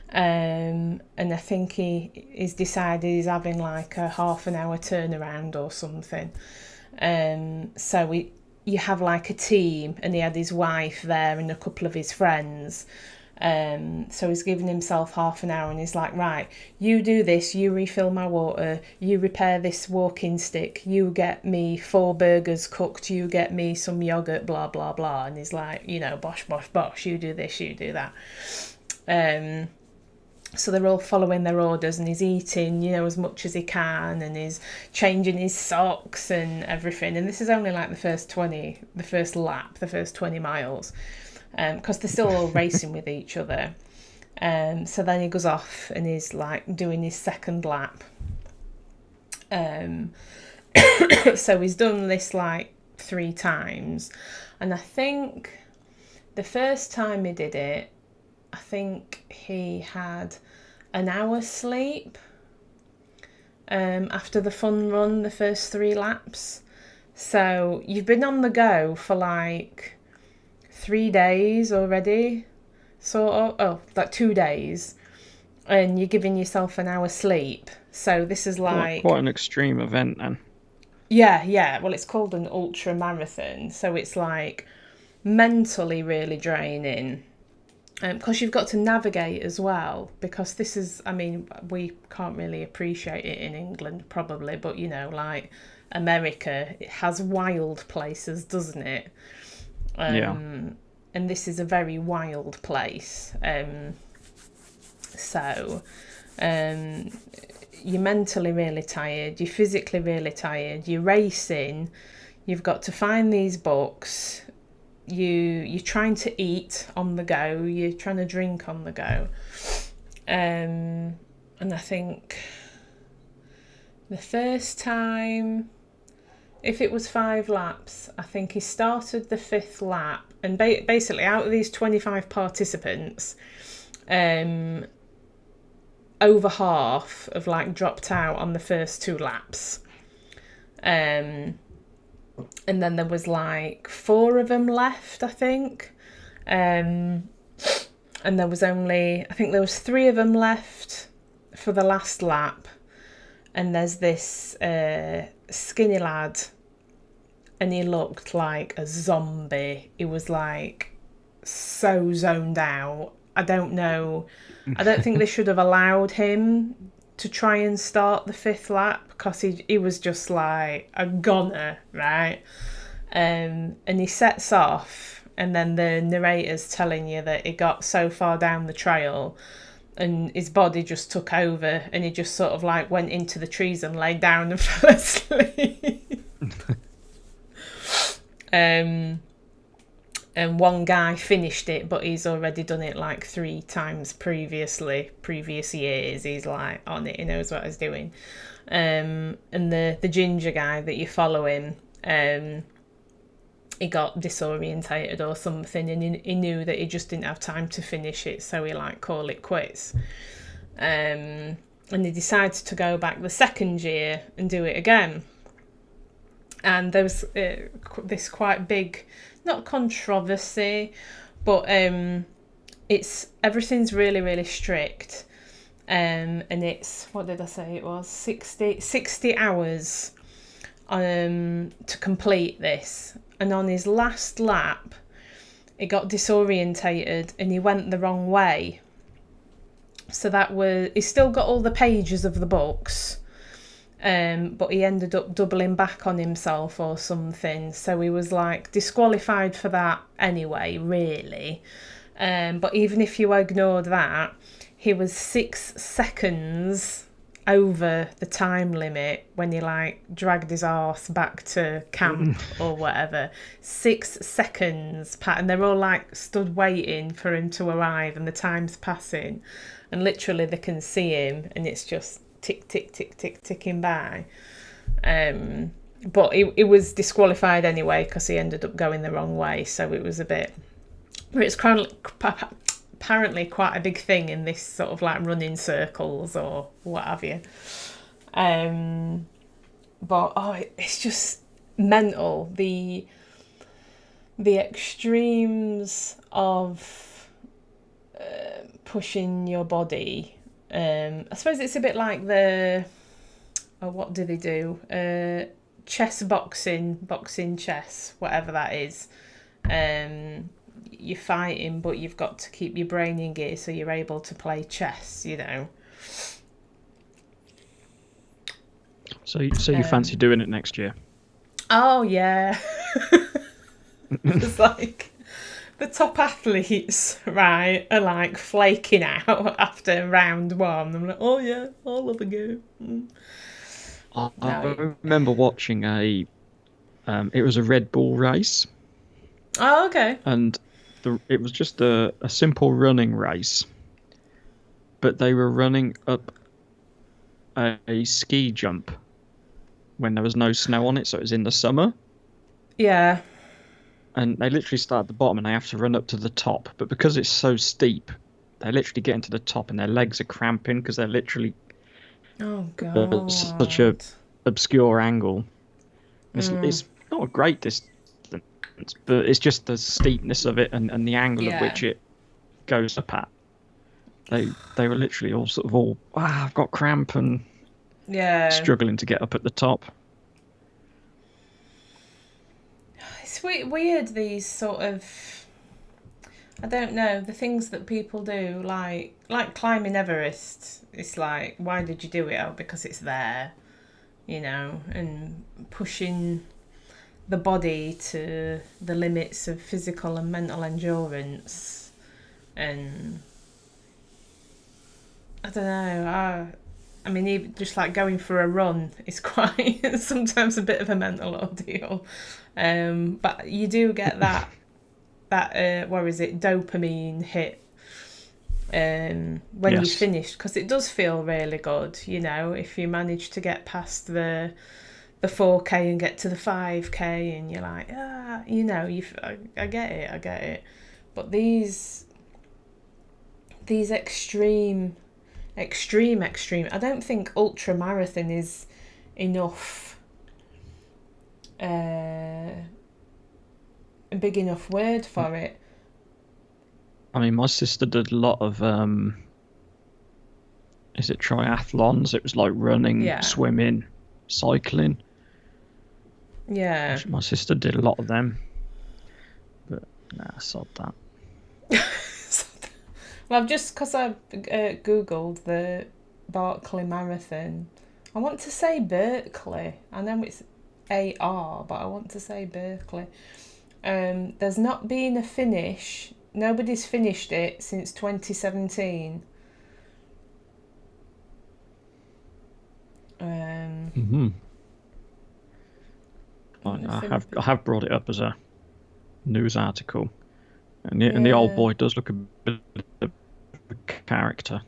And I think he's decided he's having like a half an hour turnaround or something. So you have like a team, and he had his wife there and a couple of his friends. So he's giving himself half an hour, and he's like, right, you do this, you refill my water, you repair this walking stick, you get me 4 burgers cooked, you get me some yogurt, blah, blah, blah. And he's like, bosh, bosh, bosh, you do this, you do that. So they're all following their orders, and he's eating, as much as he can, and he's changing his socks and everything. And this is only like the first 20 miles, because they're still all racing with each other. So then he goes off and he's like doing his second lap. So he's done this like 3 times. And I think the first time he did it, I think he had an hour's sleep after the fun run, the first 3 laps. So you've been on the go for like 3 days already, like 2 days, and you're giving yourself an hour's sleep. So this is like... Quite an extreme event then. Yeah. Well, it's called an ultra marathon, so it's like mentally really draining. Because you've got to navigate as well, because this is, we can't really appreciate it in England probably, but like America, it has wild places, doesn't it? Yeah. And this is a very wild place. So you're mentally really tired, you're physically really tired, you're racing, you've got to find these books. You're trying to eat on the go, you're trying to drink on the go, and I think the first time, if it was 5 laps, I think he started the 5th lap, and basically out of these 25 participants, over half have like dropped out on the first 2 laps. And then there was like 4 of them left, I think. And there was 3 of them left for the last lap. And there's this skinny lad, and he looked like a zombie. He was like so zoned out. I don't know. I don't think they should have allowed him to try and start the 5th lap, because he was just like a goner, right? And he sets off, and then the narrator's telling you that he got so far down the trail and his body just took over, and he just sort of like went into the trees and laid down and fell asleep. And one guy finished it, but he's already done it like 3 times previous years. He's like on it, he knows what he's doing. And the ginger guy that you're following, he got disorientated or something, and he knew that he just didn't have time to finish it, so he like called it quits. And he decided to go back the second year and do it again. And there was this quite big, not controversy, but everything's really, really strict. And it's, what did I say it was? 60 hours to complete this. And on his last lap, he got disorientated and he went the wrong way. So he still got all the pages of the books, but he ended up doubling back on himself or something. So he was like disqualified for that anyway, really. But even if you ignored that, he was 6 seconds over the time limit when he like dragged his arse back to camp or whatever. 6 seconds, and they're all like stood waiting for him to arrive, and the time's passing, and literally they can see him, and it's just tick tick tick tick ticking by. But he was disqualified anyway because he ended up going the wrong way. So it was a bit. It's apparently quite a big thing in this sort of like running circles or what have you. But it's just mental, the extremes of pushing your body. I suppose it's a bit like what do they do? Chess boxing chess, whatever that is. You're fighting, but you've got to keep your brain in gear so you're able to play chess, you know. So you fancy doing it next year? Oh yeah. It's like the top athletes, right, are like flaking out after round 1. I'm like, oh yeah, I'll have a go. I remember watching it was a Red Bull race. Oh, okay. And it was just a simple running race, but they were running up a ski jump when there was no snow on it, so it was in the summer. Yeah. And they literally start at the bottom and they have to run up to the top, but because it's so steep, they literally get into the top and their legs are cramping because they're literally such a obscure angle. It's not a great distance, but it's just the steepness of it and the angle at which it goes up at. They were literally all I've got cramp and struggling to get up at the top. It's weird, these sort of, I don't know, the things that people do, like climbing Everest. It's like, why did you do it? Oh, because it's there, you know, and pushing the body to the limits of physical and mental endurance. And I don't know, I mean, even just like going for a run is quite sometimes a bit of a mental ordeal. But you do get that dopamine hit when you finish, because it does feel really good, you know, if you manage to get past the 4K and get to the 5K and you're like, you know, I get it. But these extreme, I don't think ultra marathon is enough, a big enough word for it. I mean, my sister did a lot of is it triathlons? It was like running, swimming, cycling. Yeah. My sister did a lot of them. But sod that. Well, because I googled the Barkley Marathon. I want to say Berkeley. I know it's AR, but I want to say Berkeley. There's not been a finish. Nobody's finished it since 2017. I have brought it up as a news article, and the old boy does look a bit of a character.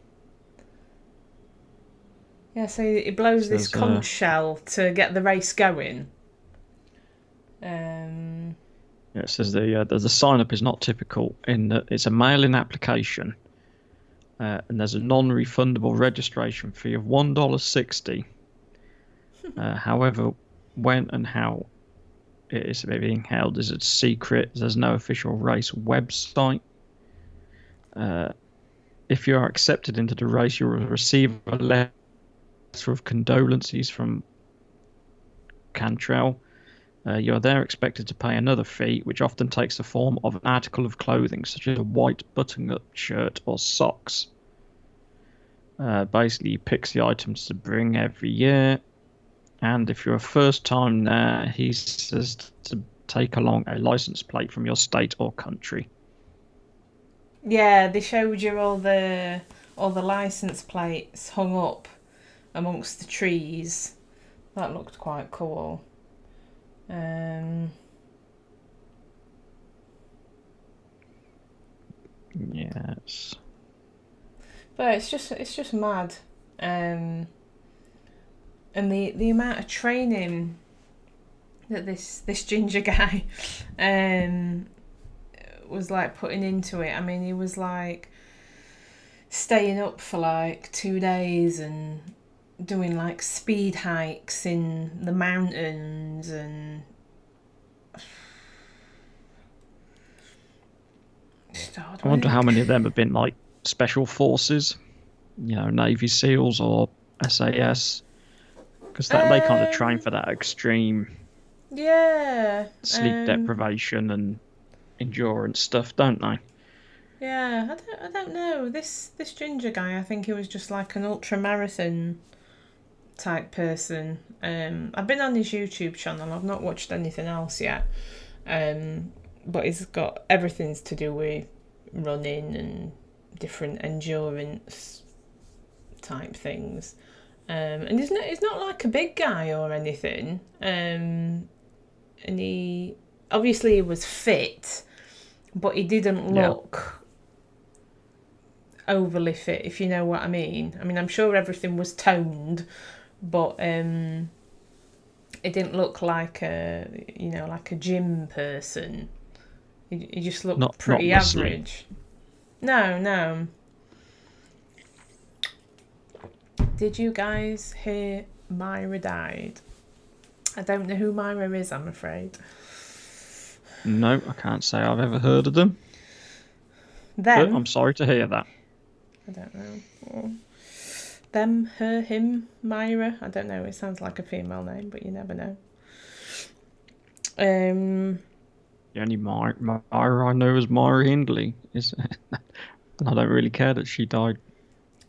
Yeah, so he blows this conch shell to get the race going. It says the sign-up is not typical in that it's a mail-in application, and there's a non-refundable registration fee of $1.60. However, when and how it is being held is a secret. There's no official race website. If you are accepted into the race, you will receive a letter of condolences from Cantrell. You are there expected to pay another fee, which often takes the form of an article of clothing, such as a white button-up shirt or socks. Basically, he picks the items to bring every year, and if you're a first time there, he says to take along a license plate from your state or country. Yeah, they showed you all the license plates hung up amongst the trees. That looked quite cool. Yes. But it's just mad. And the amount of training that this ginger guy was like putting into it. I mean, he was like staying up for like 2 days and doing like speed hikes in the mountains and I wonder how many of them have been like special forces, Navy SEALs or SAS, because they kind of train for that extreme sleep deprivation and endurance stuff, don't they? Yeah, I don't know. This ginger guy, I think he was just like an ultra marathon type person. I've been on his YouTube channel. I've not watched anything else yet. But he's got everything to do with running and different endurance type things. And he's not like a big guy or anything. And he obviously was fit, but he didn't look overly fit, if you know what I mean. I mean, I'm sure everything was toned, but it didn't look like a gym person. He just looked pretty average. No. Did you guys hear Myra died? I don't know who Myra is, I'm afraid. No, I can't say I've ever heard of them. But I'm sorry to hear that. I don't know. Them, her, him, Myra. I don't know. It sounds like a female name, but you never know. The only Myra I know is Myra Hindley. And I don't really care that she died.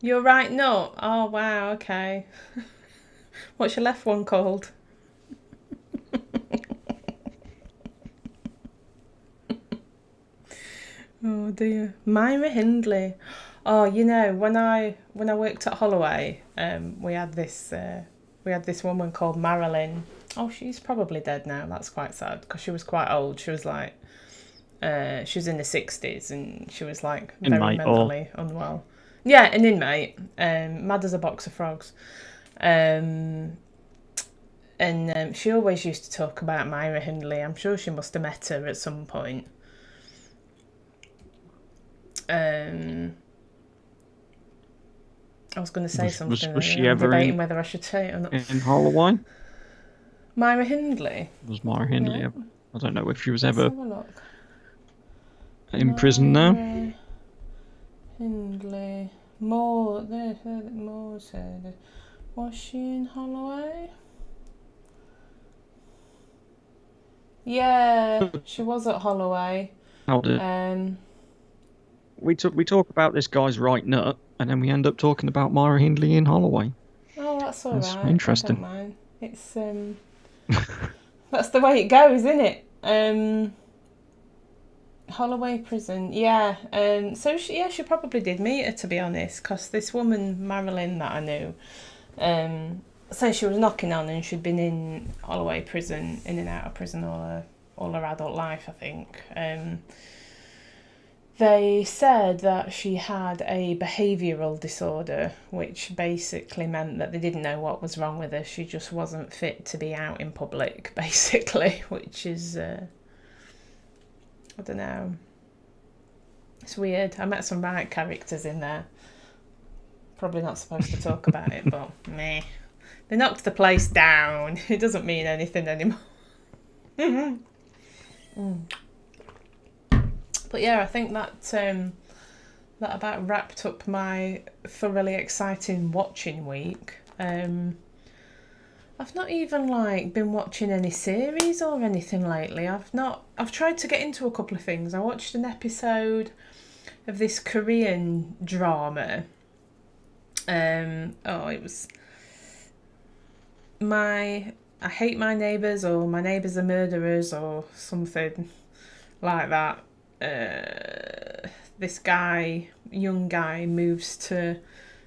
You're right, no. Oh, wow, okay. What's your left one called? Oh dear, Myra Hindley. Oh, when I worked at Holloway, we had this woman called Marilyn. Oh, she's probably dead now. That's quite sad because she was quite old. She was like, she was in the 60s and she was like very mentally unwell. Yeah, an inmate, mad as a box of frogs. And she always used to talk about Myra Hindley. I'm sure she must have met her at some point. I was going to say something. Was she ever debating whether I should say it or not. In Holloway? Myra Hindley? Was Myra Hindley ever? I don't know if she was ever in prison now. Hindley. More said. Was she in Holloway? Yeah, she was at Holloway. How did? We talk about this guy's right nut, and then we end up talking about Myra Hindley in Holloway. Oh, that's all right. Interesting. I don't mind. It's that's the way it goes, isn't it? Holloway prison, yeah. So she probably did meet her, to be honest, because this woman Marilyn that I knew, so she was knocking on, and she'd been in Holloway prison, in and out of prison all her adult life, I think. They said that she had a behavioural disorder, which basically meant that they didn't know what was wrong with her. She just wasn't fit to be out in public, basically, which is, I don't know. It's weird. I met some right characters in there. Probably not supposed to talk about it, but meh. They knocked the place down. It doesn't mean anything anymore. But yeah, I think that about wrapped up my thoroughly exciting watching week. I've not even been watching any series or anything lately. I've tried to get into a couple of things. I watched an episode of this Korean drama It was I hate my neighbours, or my neighbours are murderers, or something like that. This young guy, moves to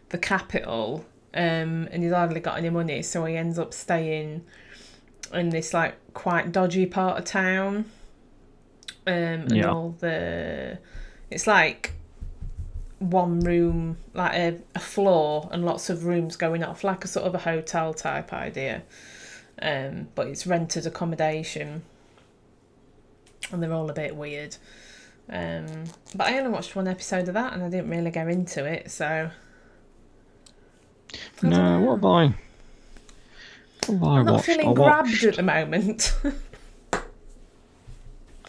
the capital, and he's hardly got any money, so he ends up staying in this like quite dodgy part of town. And it's like one room, like a floor and lots of rooms going off, like a sort of a hotel type idea. But it's rented accommodation, and they're all a bit weird. But I only watched one episode of that, and I didn't really go into it, so. No, what have I I'm watched? not feeling grabbed at the moment.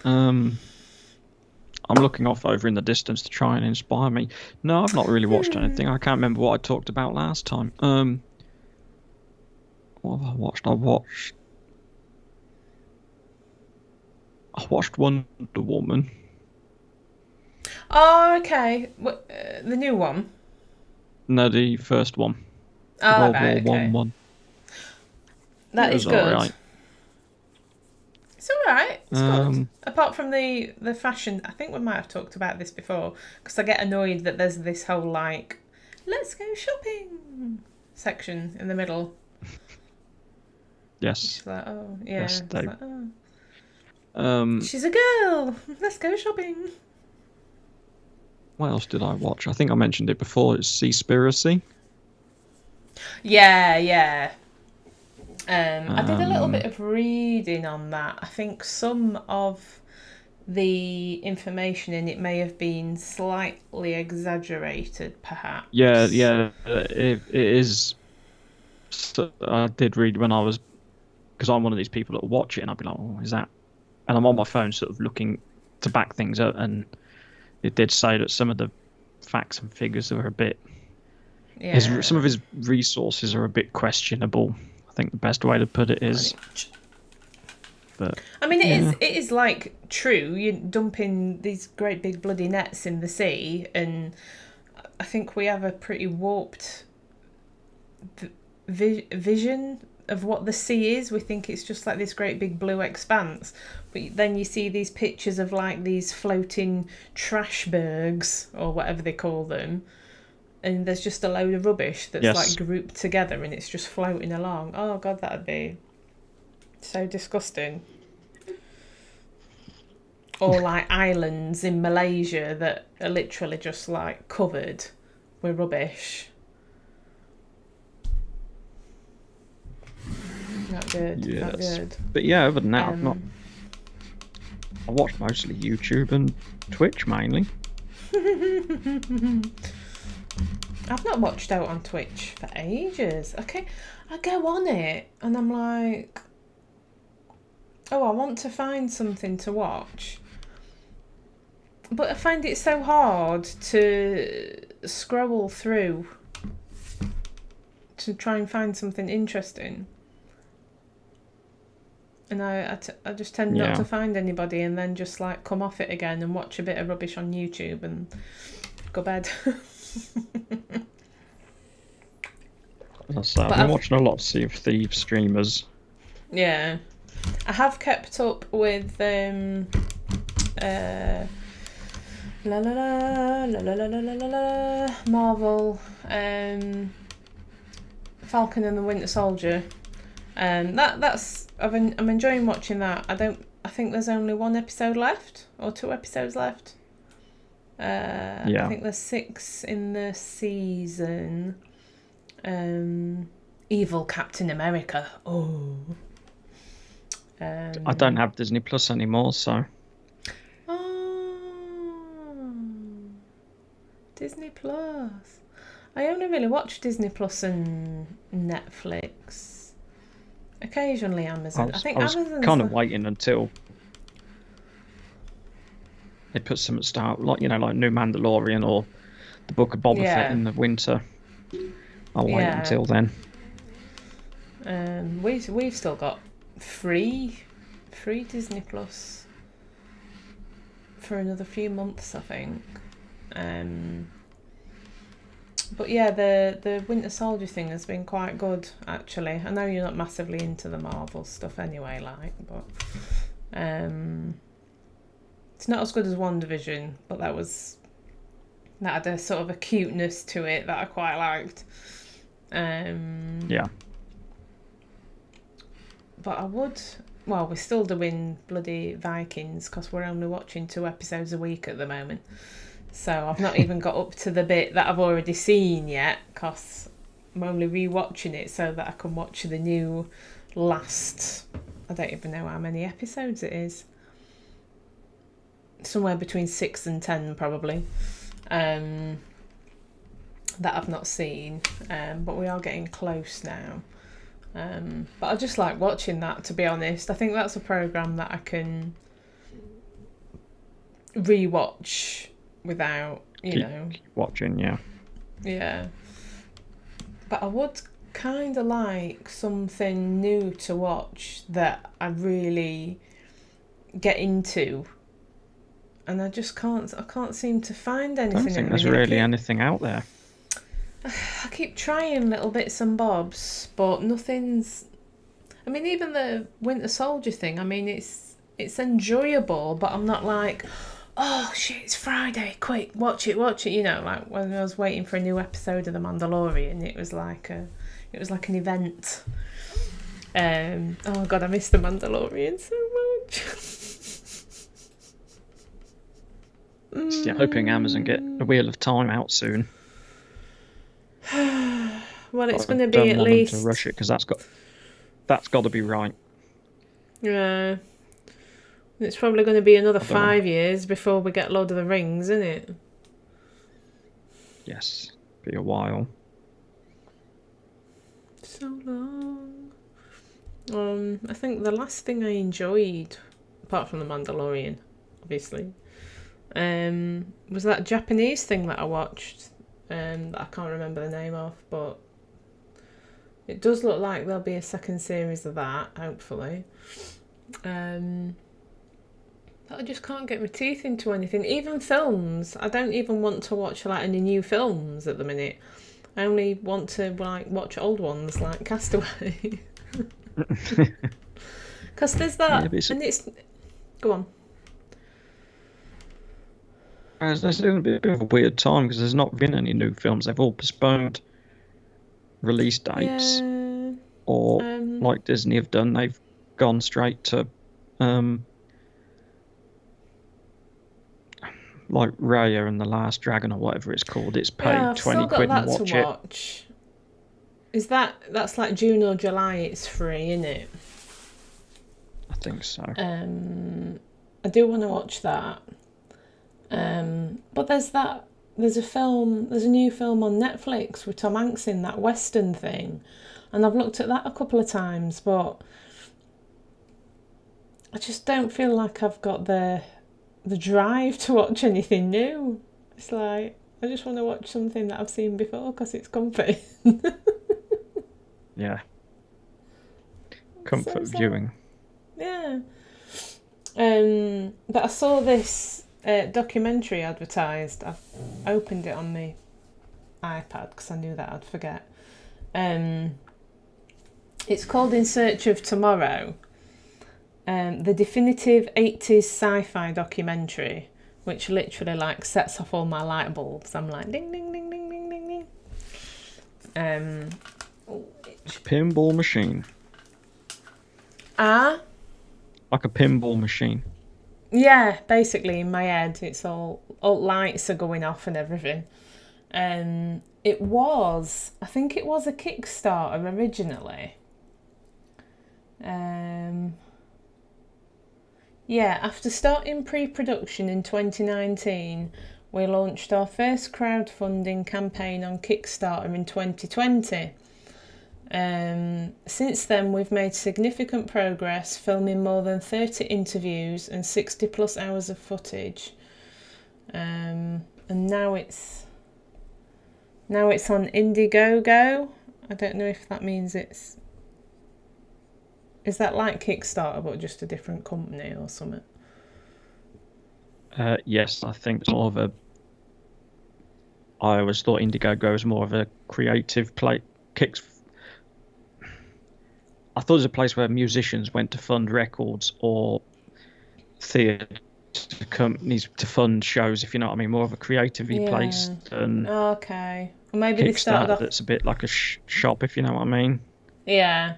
I'm looking off over in the distance to try and inspire me. No, I've not really watched anything. I can't remember what I talked about last time. What have I watched? I watched Wonder Woman. Oh, okay. What, the new one? No, the first one. Oh, right, okay. One. That is good. Right. It's all right. It's good. Apart from the fashion, I think we might have talked about this before, because I get annoyed that there's this whole like, let's go shopping section in the middle. Yes. She's like, oh yeah. Yes, like, oh. She's a girl. Let's go shopping. What else did I watch? I think I mentioned it before. It's Seaspiracy. Yeah. I did a little bit of reading on that. I think some of the information in it may have been slightly exaggerated, perhaps. Yeah. It is. So I did read when I was, because I'm one of these people that watch it and I'd be like, oh, is that? And I'm on my phone sort of looking to back things up, and it did say that some of the facts and figures are a bit. Yeah. Some of his resources are a bit questionable. I think the best way to put it is. But I mean, it is like true. You're dumping these great big bloody nets in the sea, and I think we have a pretty warped vision of what the sea is. We think it's just like this great big blue expanse, but then you see these pictures of like these floating trash bergs or whatever they call them, and there's just a load of rubbish that's like grouped together and it's just floating along. Oh god, that'd be so disgusting. Or like islands in Malaysia that are literally just like covered with rubbish. Not good. Yes. Not good. But yeah, other than that, I watch mostly YouTube and Twitch mainly. I've not watched out on Twitch for ages. Okay, I go on it and I'm like, oh, I want to find something to watch. But I find it so hard to scroll through to try and find something interesting. And I just tend not to find anybody, and then just like come off it again and watch a bit of rubbish on YouTube and go bed. I've been watching a lot of Sea of Thieves streamers. Yeah. I have kept up with Marvel, Falcon and the Winter Soldier. I'm enjoying watching that. I think there's only one episode left, or 2 episodes left. I think there's 6 in the season. Evil Captain America. Oh. I don't have Disney Plus anymore, so. Oh. Disney Plus. I only really watch Disney Plus and Netflix. Occasionally Amazon. I was kind of waiting until they put some start, like like New Mandalorian or the Book of Boba Fett in the winter. I'll wait until then. We've still got free Disney Plus for another few months, I think. But yeah, the Winter Soldier thing has been quite good, actually. I know you're not massively into the Marvel stuff anyway, but it's not as good as WandaVision, but that had a sort of a cuteness to it that I quite liked. Yeah. But we're still doing bloody Vikings because we're only watching 2 episodes a week at the moment. So I've not even got up to the bit that I've already seen yet because I'm only rewatching it so that I can watch the new last... I don't even know how many episodes it is. Somewhere between 6 and 10 probably. That I've not seen. But we are getting close now. But I just like watching that, to be honest. I think that's a programme that I can rewatch without, keep watching, yeah. Yeah. But I would kind of like something new to watch that I really get into. And I just can't seem to find anything. I don't think there's really anything out there. I keep trying little bits and bobs, but nothing's... I mean, even the Winter Soldier thing, I mean, it's enjoyable, but I'm not like, oh shit, it's Friday, quick, watch it. You know, like when I was waiting for a new episode of The Mandalorian, it was like an event. Oh god, I miss The Mandalorian so much. Yeah, hoping Amazon get a Wheel of Time out soon. Well, it's going to be at least... them to rush it because that's got to be right. Yeah. It's probably going to be another 5 years before we get Lord of the Rings, isn't it? Yes, be a while. So long. I think the last thing I enjoyed, apart from The Mandalorian, obviously, was that Japanese thing that I watched. That I can't remember the name of, but it does look like there'll be a second series of that, hopefully. But I just can't get my teeth into anything. Even films. I don't even want to watch like any new films at the minute. I only want to watch old ones like Castaway. Because there's that, and it's... Go on. There's been a bit of a weird time because there's not been any new films. They've all postponed release dates. Yeah. Or, like Disney have done, they've gone straight to, like Raya and the Last Dragon or whatever it's called. It's paid 20 quid and watch it. Is that's like June or July, it's free, isn't it? I think so. I do want to watch that. But there's a new film on Netflix with Tom Hanks in, that Western thing, and I've looked at that a couple of times, but I just don't feel like I've got the drive to watch anything new. It's like I just want to watch something that I've seen before because it's comfy. Yeah. Comfort viewing. Yeah. But I saw this documentary advertised. I've opened it on my iPad because I knew that I'd forget. It's called In Search of Tomorrow. The definitive 80s sci-fi documentary, which literally like sets off all my light bulbs. I'm like ding ding ding ding ding ding ding. Pinball machine. Like a pinball machine. Yeah, basically in my head it's all lights are going off and everything. I think it was a Kickstarter originally. After starting pre-production in 2019, we launched our first crowdfunding campaign on Kickstarter in 2020. Since then, we've made significant progress, filming more than 30 interviews and 60 plus hours of footage. And now it's on Indiegogo. I don't know if that means is that like Kickstarter but just a different company or something? Yes, I think it's more of I always thought Indiegogo was more of a creative play. I thought it was a place where musicians went to fund records or theatre companies to fund shows, if you know what I mean. More of a creatively place than okay. Well, maybe Kickstarter. They started off... That's a bit like a shop, if you know what I mean. Yeah.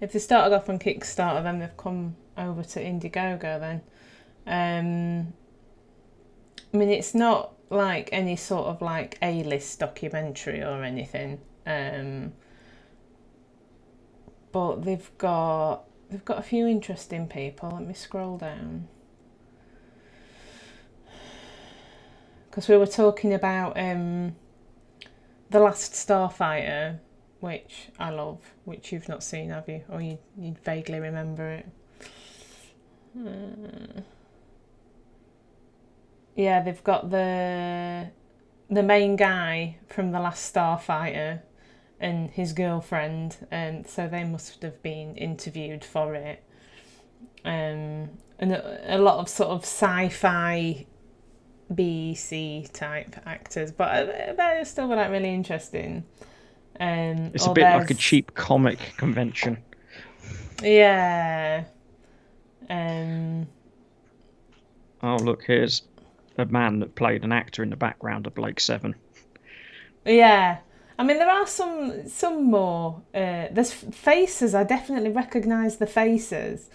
If they started off on Kickstarter, then they've come over to Indiegogo then. I mean, it's not like any sort of like A-list documentary or anything. But they've got a few interesting people. Let me scroll down. Because we were talking about The Last Starfighter, which I love, which you've not seen, have you? Or you vaguely remember it? Yeah, they've got the main guy from The Last Starfighter and his girlfriend, and so they must have been interviewed for it. And a lot of sort of sci-fi B-C type actors, but they're still like really interesting. It's a bit like a cheap comic convention. Yeah. Oh, look, here's a man that played an actor in the background of Blake 7. Yeah. I mean, there are some more. There's faces. I definitely recognise the faces.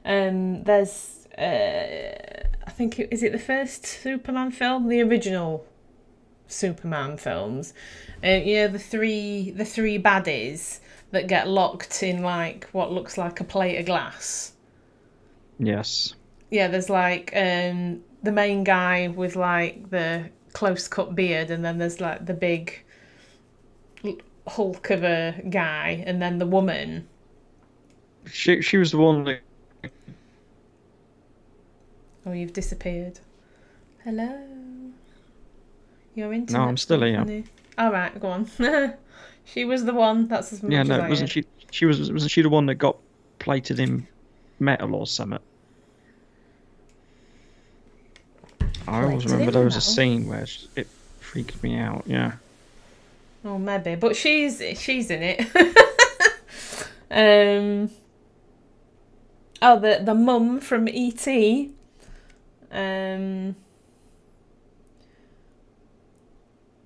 There's, I think, is it the first Superman film? The original Superman films. The three baddies that get locked in like what looks like a plate of glass. Yes. Yeah, there's like the main guy with like the close cut beard, and then there's like the big hulk of a guy, and then the woman. She was the one that... Oh, you've disappeared. Hello. You're into... No, I'm still here. All right, go on. She was the one. That's as much as I wasn't she? Wasn't she the one that got plated in metal or something? I always remember there was a scene where it freaked me out. Yeah. Oh, maybe, but she's in it. The mum from E.T.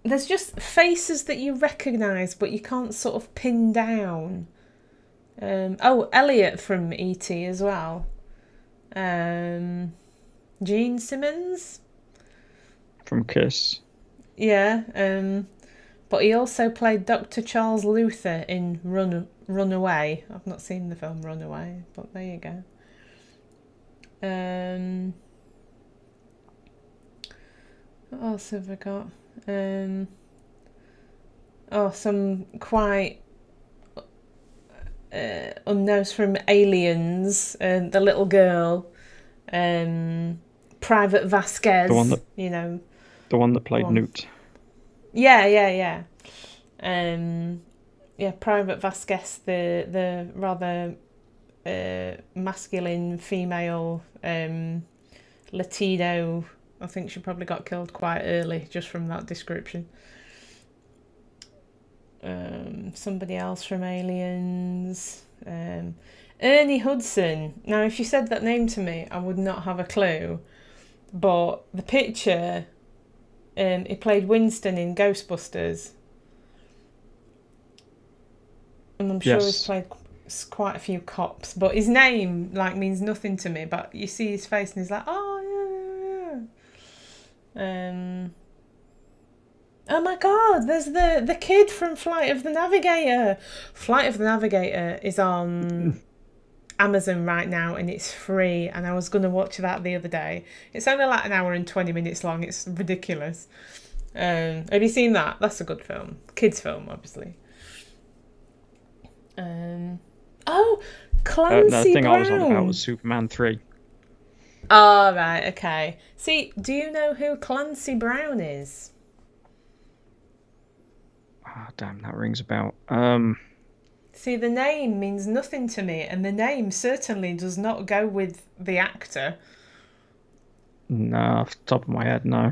There's just faces that you recognise, but you can't sort of pin down. Elliot from E.T. as well. Gene Simmons from Kiss. Yeah. But he also played Dr. Charles Luther in Runaway. I've not seen the film Runaway, but there you go. What else have I got? Some quite unknowns from Aliens. The little girl, Private Vasquez. The one that, the one that played Newt. Yeah. Private Vasquez, the rather masculine female Latino. I think she probably got killed quite early just from that description. Somebody else from Aliens. Ernie Hudson. Now, if you said that name to me, I would not have a clue. But the picture, he played Winston in Ghostbusters. And I'm sure he's played quite a few cops. But his name means nothing to me. But you see his face and he's like, oh, yeah. Oh my God, there's the kid from Flight of the Navigator. Flight of the Navigator is on Amazon right now and it's free, and I was going to watch that the other day. It's only like an hour and 20 minutes long. It's ridiculous. Have you seen that? That's a good film. Kids film, obviously. Clancy the thing Brown. I was on about was Superman 3. Oh, right, okay. See, do you know who Clancy Brown is? Oh, damn, that rings a bell. See, the name means nothing to me, and the name certainly does not go with the actor. No, off the top of my head, no.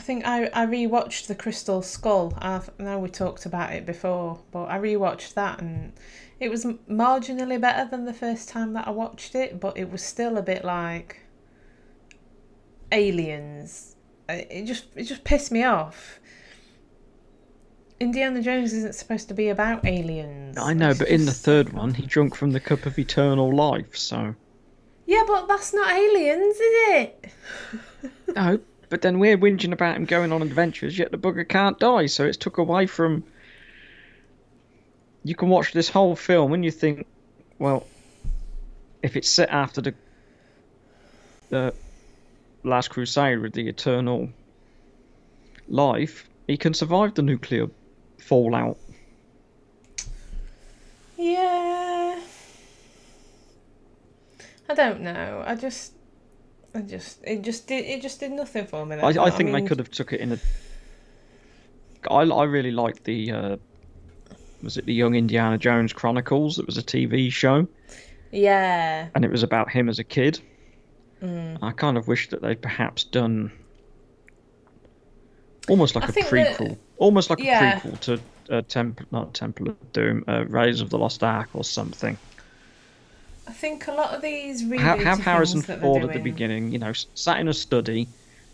I think I rewatched The Crystal Skull. I know we talked about it before, but I rewatched that and it was marginally better than the first time that I watched it, but it was still a bit like aliens. It just pissed me off. Indiana Jones isn't supposed to be about aliens. I know, but in the third one, he drank from the cup of eternal life, so... Yeah, but that's not aliens, is it? No, but then we're whinging about him going on adventures, yet the bugger can't die, so it's took away from... You can watch this whole film and you think, well, if it's set after the Last Crusade with the eternal life, he can survive the nuclear fallout. Yeah. I don't know. It just did nothing for me. I think they could have took it in a... I really liked the... was it the Young Indiana Jones Chronicles? It was a TV show. Yeah. And it was about him as a kid. I kind of wish that they'd perhaps done almost like a prequel. Almost like a prequel to not Temple of Doom, Raiders of the Lost Ark or something. I think a lot of these have Harrison Ford at the beginning, sat in a study,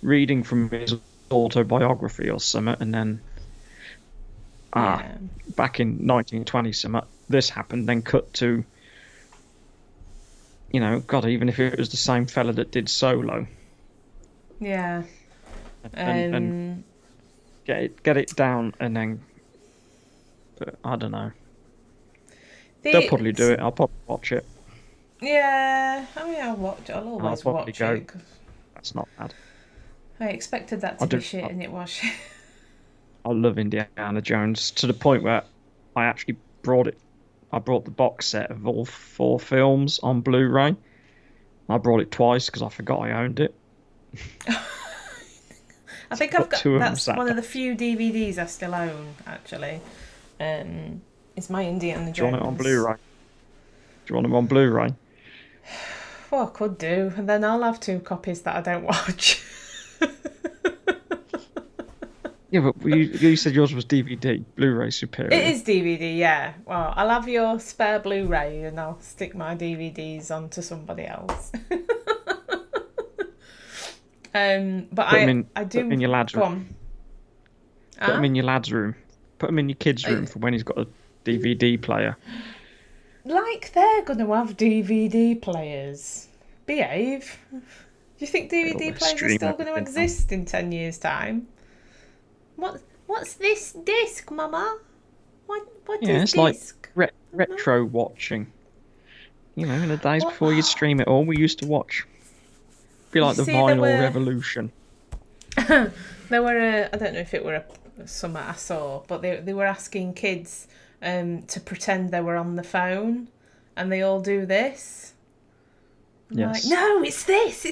reading from his autobiography or something, and then back in 1920 something, this happened, then cut to, God, even if it was the same fella that did Solo. Yeah. And get it down, and then, but I don't know. They'll probably do it. I'll probably watch it. Yeah, I mean, I'll always watch it. That's not bad. I expected that to be shit, and it was shit. I love Indiana Jones to the point where I actually brought it. I brought the box set of all 4 films on Blu-ray. I brought it twice because I forgot I owned it. I think I've got that's one of the few DVDs I still own. Actually, it's my Indiana Jones. Do you want it on Blu-ray? Do you want them on Blu-ray? Well, I could do, and then I'll have 2 copies that I don't watch. Yeah, but you said yours was DVD. Blu-ray superior. It is DVD, yeah. Well, I'll have your spare Blu-ray and I'll stick my DVDs onto somebody else. But I do. Put them in your lad's room. Put them in your lad's room. Put them in your kid's room for when he's got a DVD player. Like they're going to have DVD players. Behave. Do you think DVD players are still going to exist in 10 years' time? What's this disc, Mama? What is it's disc? Like retro watching. In the days before you'd stream it all, we used to watch. Be like the vinyl revolution. There were I don't know if it were something I saw, but they were asking kids to pretend they were on the phone, and they all do this. Yes. Like, no, it's this.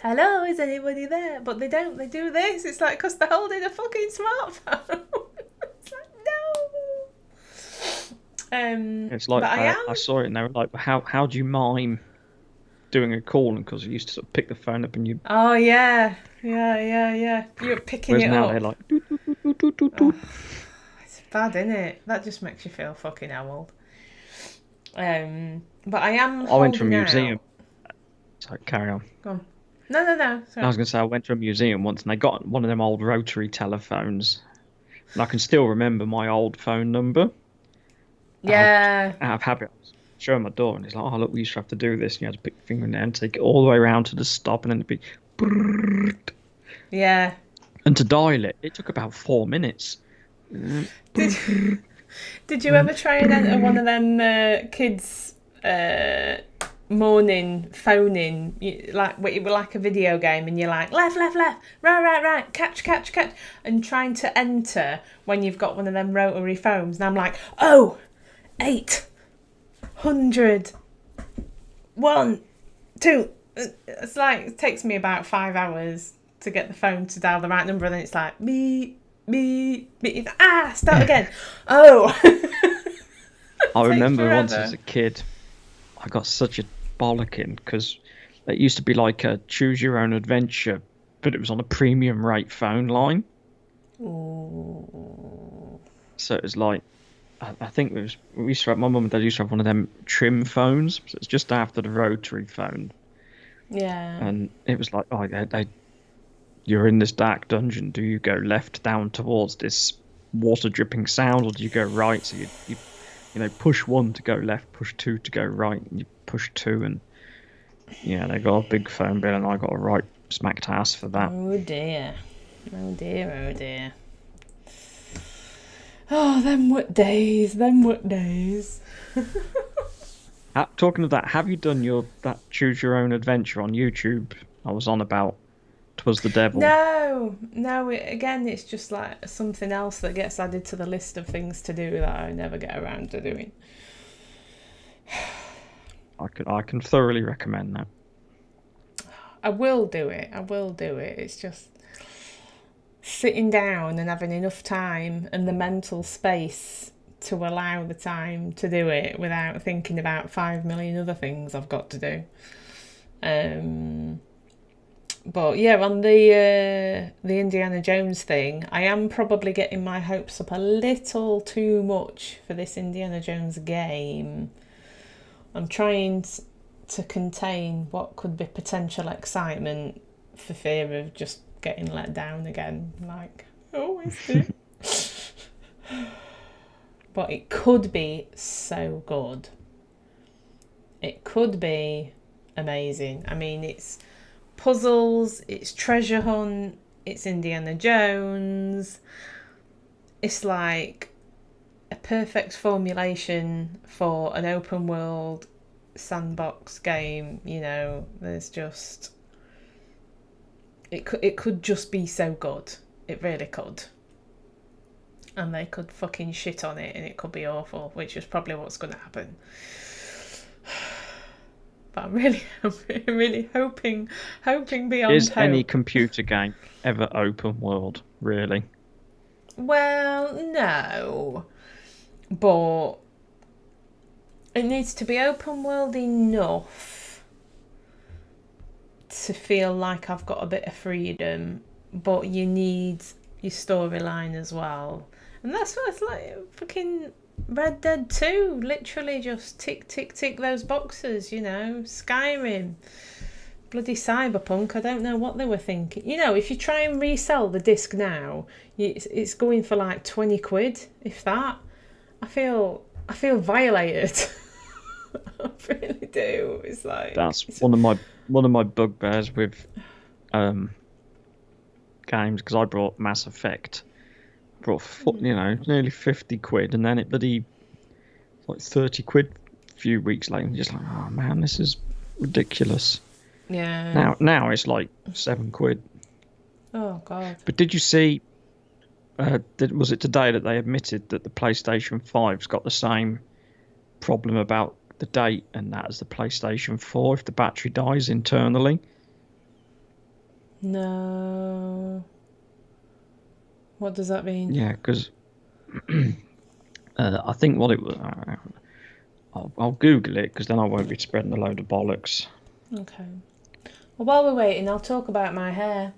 Hello, is anybody there? But they don't. They do this. It's like because they're holding a fucking smartphone. It's like no. It's like I saw it and they were like, how do you mime doing a call? And because you used to sort of pick the phone up and you. Oh yeah. You're picking it now up. They're like. It's bad, isn't it? That just makes you feel fucking old. But I am. I went to a museum. So carry on. Go on. No. Sorry. I was going to say I went to a museum once and they got one of them old rotary telephones. And I can still remember my old phone number. Yeah. Out of habit, I was showing my daughter and it's like, oh, look, we used to have to do this. And you had to pick your finger in there and take it all the way around to the stop and then it'd be... Yeah. And to dial it, it took about 4 minutes. Did you ever try and enter one of them kids... morning phoning, like it were like a video game and you're like left, right, catch, and trying to enter when you've got one of them rotary phones, and I'm like 800 1 2. It's like it takes me about 5 hours to get the phone to dial the right number, and then it's like beep, start again. I remember once as a kid I got such a bollocking because it used to be like a choose your own adventure but it was on a premium rate phone line. Ooh. So it was like, I think we used to have, my mum and dad used to have one of them trim phones. So it's just after the rotary phone. Yeah. And it was like, oh, you're in this dark dungeon. Do you go left down towards this water dripping sound, or do you go right? So you push 1 to go left, push 2 to go right, and you push 2, and yeah, they got a big phone bill, and I got a right smacked ass for that. Oh dear. Oh dear, oh dear. Oh, them what days, Talking of that, have you done that choose your own adventure on YouTube? I was on about 'Twas the Devil. No, again, it's just like something else that gets added to the list of things to do that I never get around to doing. I can thoroughly recommend that. I will do it. It's just sitting down and having enough time and the mental space to allow the time to do it without thinking about 5 million other things I've got to do. But yeah, on the Indiana Jones thing, I am probably getting my hopes up a little too much for this Indiana Jones game. I'm trying to contain what could be potential excitement for fear of just getting let down again, like I always do. But it could be so good. It could be amazing. I mean, it's puzzles, it's treasure hunt, it's Indiana Jones. It's like a perfect formulation for an open world sandbox game. There's just it could just be so good. It really could. And they could fucking shit on it and it could be awful, which is probably what's going to happen. But I'm really hoping beyond Is hope. any computer game ever open world, really? Well, no. But it needs to be open world enough to feel like I've got a bit of freedom, but you need your storyline as well. And that's what it's like. Fucking Red Dead 2, literally just tick those boxes, Skyrim, bloody Cyberpunk. I don't know what they were thinking. If you try and resell the disc now, it's going for like 20 quid, if that. I feel violated. I really do. It's like one of my bugbears with games, because I brought Mass Effect. Brought nearly 50 quid, and then it bloody like 30 quid a few weeks later. And just like, oh man, this is ridiculous. Yeah. Now it's like 7 quid. Oh god. But did you see? Was it today that they admitted that the PlayStation 5's got the same problem about the date and that as the PlayStation 4 if the battery dies internally? No. What does that mean? Yeah, because I think what it was. I'll Google it because then I won't be spreading a load of bollocks. Okay. Well, while we're waiting, I'll talk about my hair.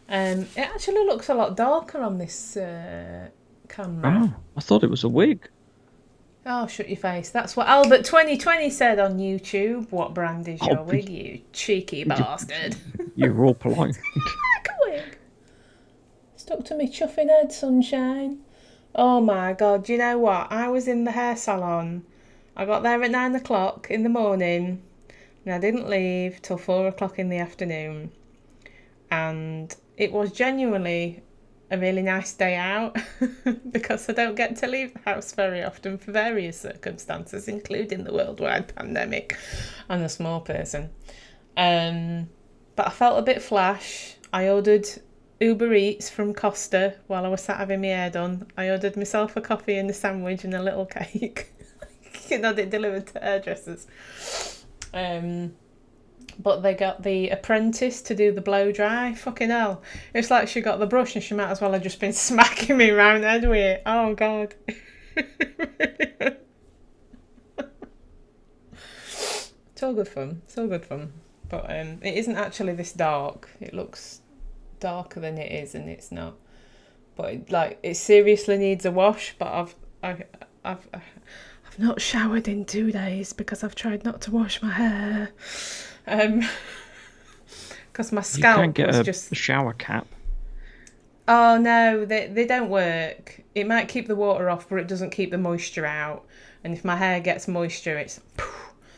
It actually looks a lot darker on this camera. Oh, I thought it was a wig. Oh, shut your face. That's what Albert 2020 said on YouTube. What brand is your wig, you cheeky bastard? You're all polite. Like a wig. Stuck to me chuffing head, sunshine. Oh my god, do you know what? I was in the hair salon. I got there at 9 o'clock in the morning and I didn't leave till 4 o'clock in the afternoon. And it was genuinely a really nice day out because I don't get to leave the house very often for various circumstances, including the worldwide pandemic. I'm a small person. But I felt a bit flash. I ordered Uber Eats from Costa while I was sat having my hair done. I ordered myself a coffee and a sandwich and a little cake. Had it delivered to hairdressers. But they got the apprentice to do the blow dry. Fucking hell. It's like she got the brush and she might as well have just been smacking me round the head with it. Oh, God. It's all good fun. But it isn't actually this dark. It looks darker than it is, and it's not. But it seriously needs a wash. But I've not showered in 2 days because I've tried not to wash my hair. Because my scalp you can't get just a shower cap. Oh no, they don't work. It might keep the water off, but it doesn't keep the moisture out. And if my hair gets moisture, it's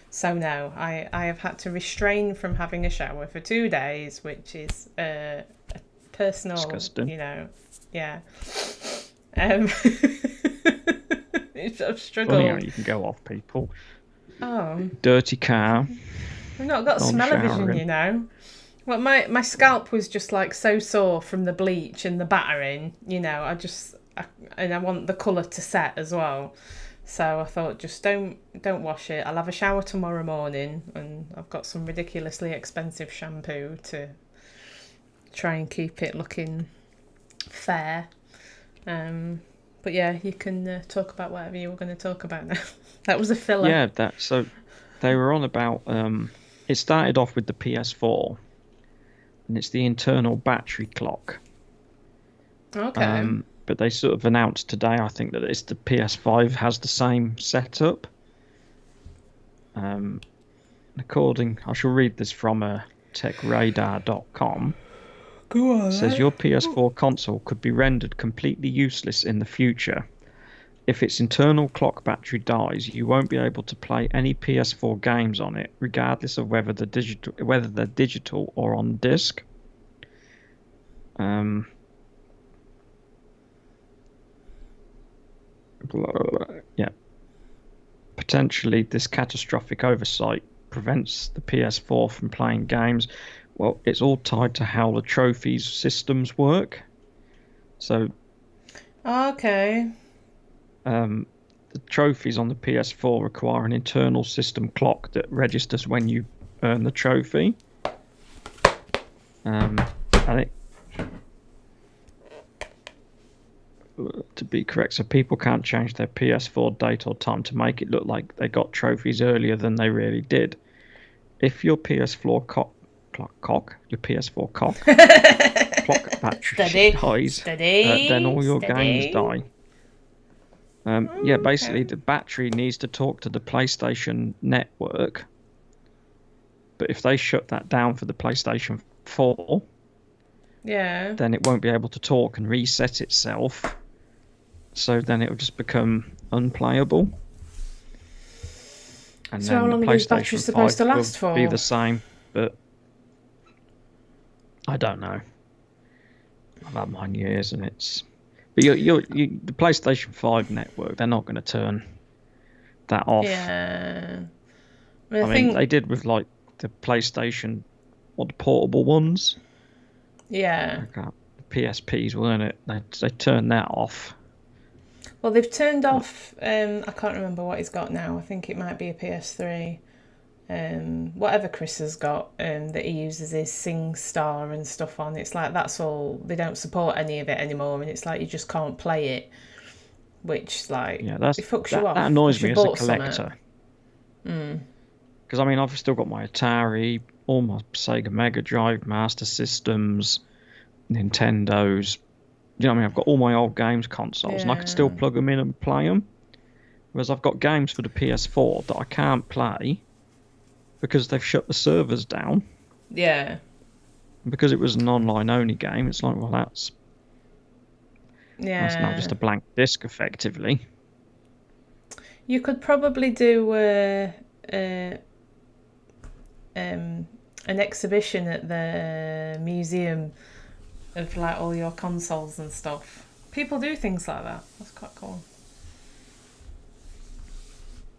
so no. I have had to restrain from having a shower for 2 days, which is a personal, disgusting. Yeah. I've struggled. Funny how you can go off people. Oh, dirty car. I've not got smell-o-vision, Well, my scalp was just so sore from the bleach and the battering, and I want the colour to set as well. So I thought, just don't wash it. I'll have a shower tomorrow morning, and I've got some ridiculously expensive shampoo to try and keep it looking fair. But yeah, you can talk about whatever you were going to talk about now. That was a filler. Yeah, so they were on about. It started off with the PS4. And it's the internal battery clock. Okay. But they sort of announced today, I think, that it's the PS5 has the same setup. I shall read this from techradar.com. Go on. It says your PS4 console could be rendered completely useless in the future. If its internal clock battery dies, you won't be able to play any PS4 games on it, regardless of whether they're digital or on disc. Yeah. Potentially, this catastrophic oversight prevents the PS4 from playing games. Well, it's all tied to how the trophies systems work. So. Okay. The trophies on the PS4 require an internal system clock that registers when you earn the trophy. To be correct, so people can't change their PS4 date or time to make it look like they got trophies earlier than they really did. If your PS4 clock battery dies, then all your games die. Basically the battery needs to talk to the PlayStation network. But if they shut that down for the PlayStation 4, then it won't be able to talk and reset itself. So then it will just become unplayable. And so then how long the are these PlayStation batteries supposed 5 to last will for? be the same, but I don't know. I've had mine years, and it's. But the PlayStation 5 network, they're not going to turn that off. Yeah. I mean, they did with the PlayStation, the portable ones. Yeah. The PSPs, weren't it? They turned that off. Well, they've turned off. I can't remember what he's got now. I think it might be a PS3. Whatever Chris has got that he uses his SingStar and stuff on, it's that's all. They don't support any of it anymore, and it's you just can't play it, which it fucks you off. That annoys me as a collector. Because I've still got my Atari, all my Sega Mega Drive, Master Systems, Nintendos. I've got all my old games consoles, and I could still plug them in and play them. Whereas I've got games for the PS4 that I can't play because they've shut the servers down. Yeah. Because it was an online-only game, it's that's now just a blank disc, effectively. You could probably do an exhibition at the museum of all your consoles and stuff. People do things like that. That's quite cool.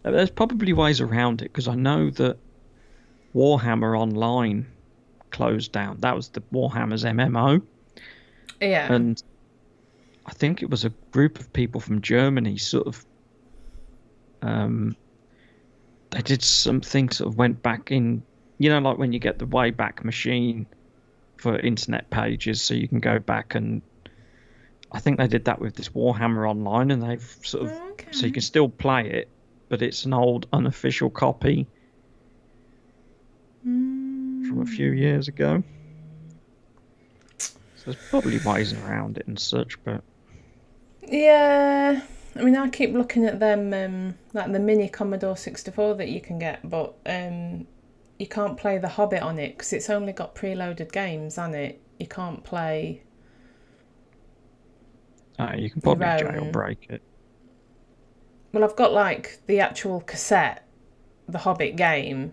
There's probably ways around it, because I know that Warhammer Online closed down. That was the Warhammer's MMO. Yeah. And I think it was a group of people from Germany sort of they did something, sort of went back in, like when you get the Wayback Machine for internet pages, so you can go back, and I think they did that with this Warhammer Online, and they've sort of so you can still play it, but it's an old unofficial copy from a few years ago. There's probably ways around it and such, but... Yeah, I mean, I keep looking at them, like the mini Commodore 64 that you can get, but you can't play The Hobbit on it because it's only got preloaded games on it. You can't play... you can probably jailbreak it. Well, I've got, like, the actual cassette, The Hobbit game,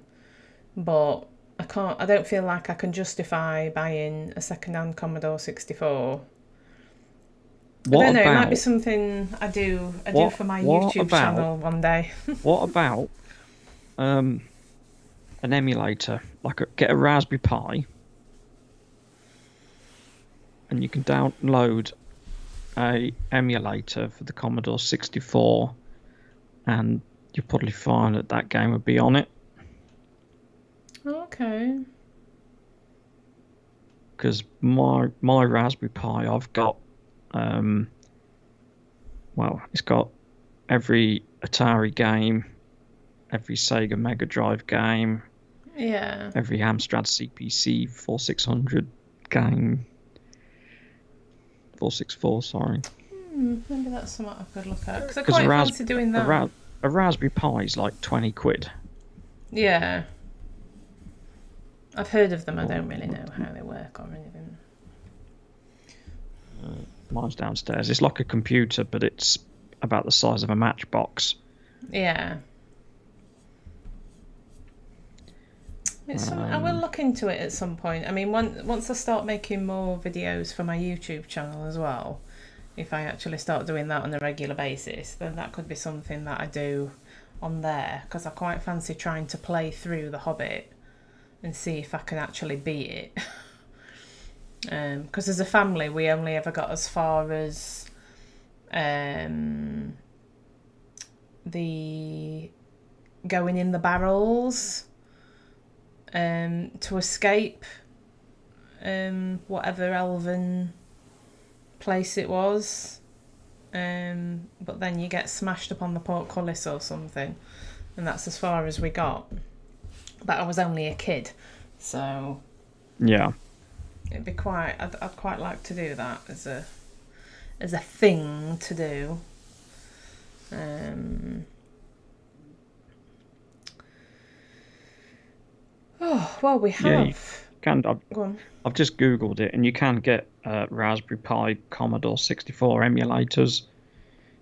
but I don't feel like I can justify buying a second-hand Commodore 64. I don't know, it might be something I do for my YouTube channel one day. What about an emulator? Get a Raspberry Pi and you can download a emulator for the Commodore 64 and you'll probably find that game would be on it. Okay. Because my Raspberry Pi, I've got it's got every Atari game, every Sega Mega Drive game, every Amstrad CPC 4600 game, 464, sorry. Maybe that's something I could look at, because I quite fancy doing that. A Raspberry Pi is like 20 quid. Yeah. I've heard of them, I don't really know how they work or anything. Mine's downstairs. It's like a computer, but it's about the size of a matchbox. Yeah. I will look into it at some point. I mean, once I start making more videos for my YouTube channel as well, if I actually start doing that on a regular basis, then that could be something that I do on there, because I quite fancy trying to play through The Hobbit and see if I can actually beat it. Because as a family, we only ever got as far as the going in the barrels to escape whatever elven place it was. But then you get smashed upon the portcullis or something, and that's as far as we got. But I was only a kid, so yeah, it'd be quite. I'd quite like to do that as a thing to do. Oh well, we have. Go on. I've just googled it, and you can get Raspberry Pi Commodore 64 emulators.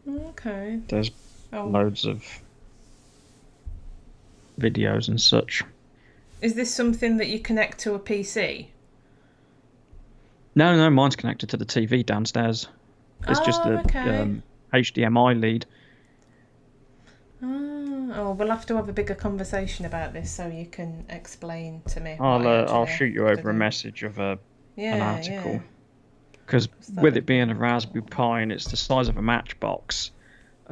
Okay. There's loads of videos and such. Is this something that you connect to a PC? No, mine's connected to the TV downstairs. It's just a HDMI lead. Oh, we'll have to have a bigger conversation about this so you can explain to me. I'll shoot you over a message of an article. Because with it being a Raspberry Pi and it's the size of a matchbox,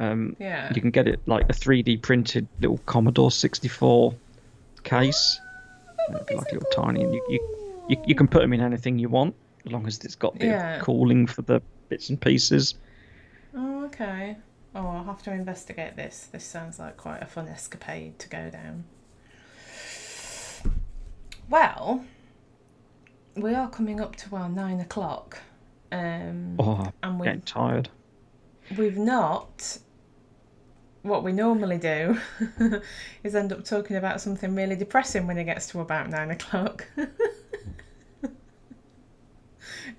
you can get it like a 3D printed little Commodore 64 case. It'd be like a little tiny, and you can put them in anything you want, as long as it's got a bit of cooling for the bits and pieces. Oh, okay. Oh, I'll have to investigate this. This sounds like quite a fun escapade to go down. Well, we are coming up to our 9 o'clock. I'm getting tired. We've not... What we normally do is end up talking about something really depressing when it gets to about 9 o'clock.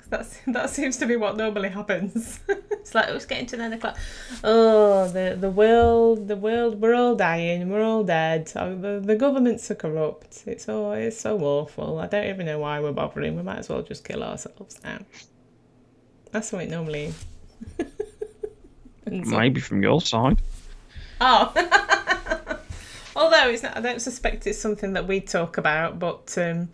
That seems to be what normally happens. It's like, it's getting to 9 o'clock. Oh, the world, we're all dying, we're all dead. Oh, the governments are corrupt. It's so awful. I don't even know why we're bothering. We might as well just kill ourselves now. That's what it normally. Maybe from your side. Oh. Although it's not, I don't suspect it's something that we talk about, but the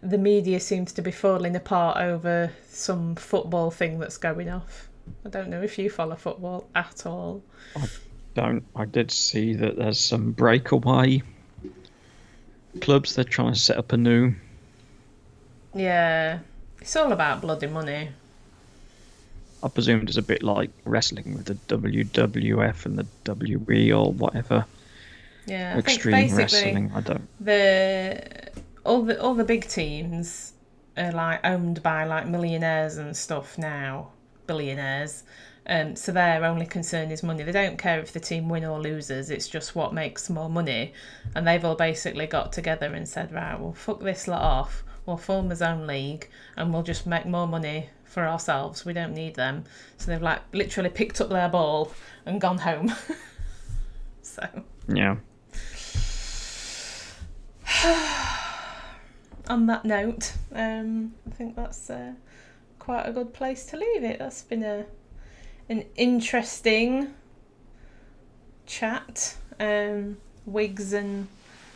media seems to be falling apart over some football thing that's going off. I don't know if you follow football at all. I don't. I did see that there's some breakaway clubs they're trying to set up anew. Yeah, it's all about bloody money. I presume it's a bit like wrestling with the WWF and the WWE or whatever. Yeah, extreme wrestling. I don't. All the big teams are like owned by like millionaires and stuff now, billionaires. So their only concern is money. They don't care if the team win or loses. It's just what makes more money. And they've all basically got together and said, right, well, fuck this lot off. We'll form our own league and we'll just make more money for ourselves. We don't need them. So they've like literally picked up their ball and gone home. So yeah. On that note, I think that's quite a good place to leave it. That's been an interesting chat. Wigs and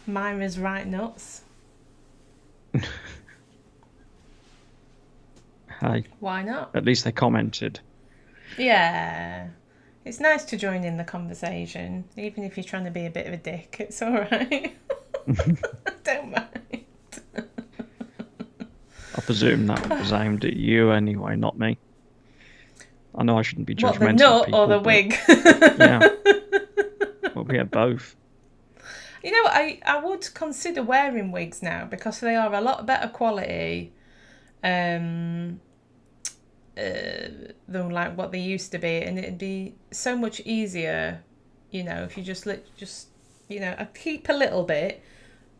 Myra's right nuts. Hey. Why not? At least they commented. Yeah. It's nice to join in the conversation, even if you're trying to be a bit of a dick. It's all right. Don't mind. I presume that was aimed at you anyway, not me. I know I shouldn't be judgmental. What, the nut people, or the wig? Yeah. Well, we have both. You know, I would consider wearing wigs now because they are a lot better quality than like what they used to be, and it'd be so much easier, you know, if you just you know, I keep a little bit,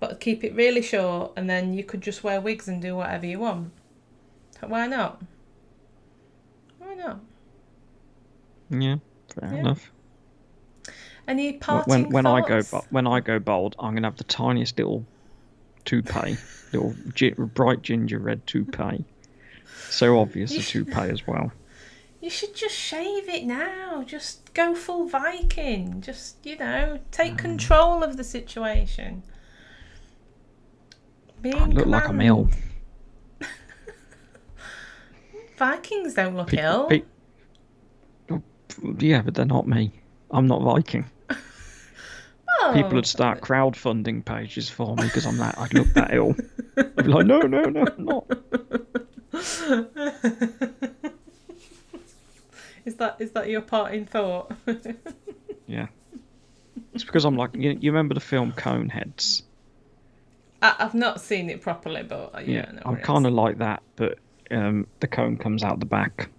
but keep it really short, and then you could just wear wigs and do whatever you want. Why not? Why not? Yeah, fair enough. Any parting when thoughts? when I go bald, I'm gonna have the tiniest little toupee, little bright ginger red toupee. So obvious a toupee as well. You should just shave it now. Just go full Viking. Just, you know, take control of the situation. I look like I'm ill. Vikings don't look ill. Yeah, but they're not me. I'm not Viking. Oh. People would start crowdfunding pages for me because I look that ill. I'd be like, no, I'm not. Is that your parting thought? Yeah. It's because I'm like, you remember the film Coneheads? I've not seen it properly, but yeah, I'm kind of like that, but the cone comes out the back.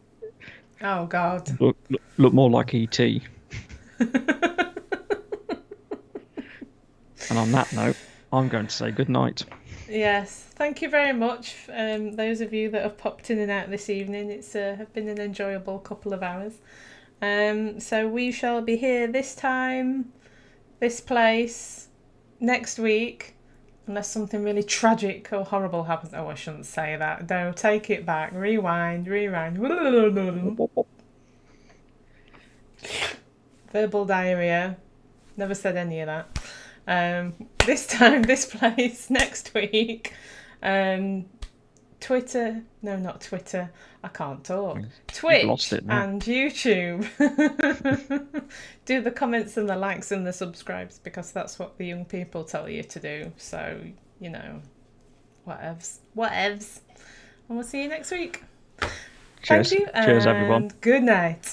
Oh God! Look more like E.T. And on that note, I'm going to say good night. Yes, thank you very much, those of you that have popped in and out this evening. It's been an enjoyable couple of hours. So we shall be here this time, this place, next week, unless something really tragic or horrible happens. Oh, I shouldn't say that. No, take it back. Rewind. Verbal diarrhea. Never said any of that. This time, this place, next week. Twitter. No, not Twitter. I can't talk. Twitch and YouTube. Do the comments and the likes and the subscribes because that's what the young people tell you to do. So, you know, whatevs. And we'll see you next week. Cheers. Thank you. Cheers, everyone. Good night.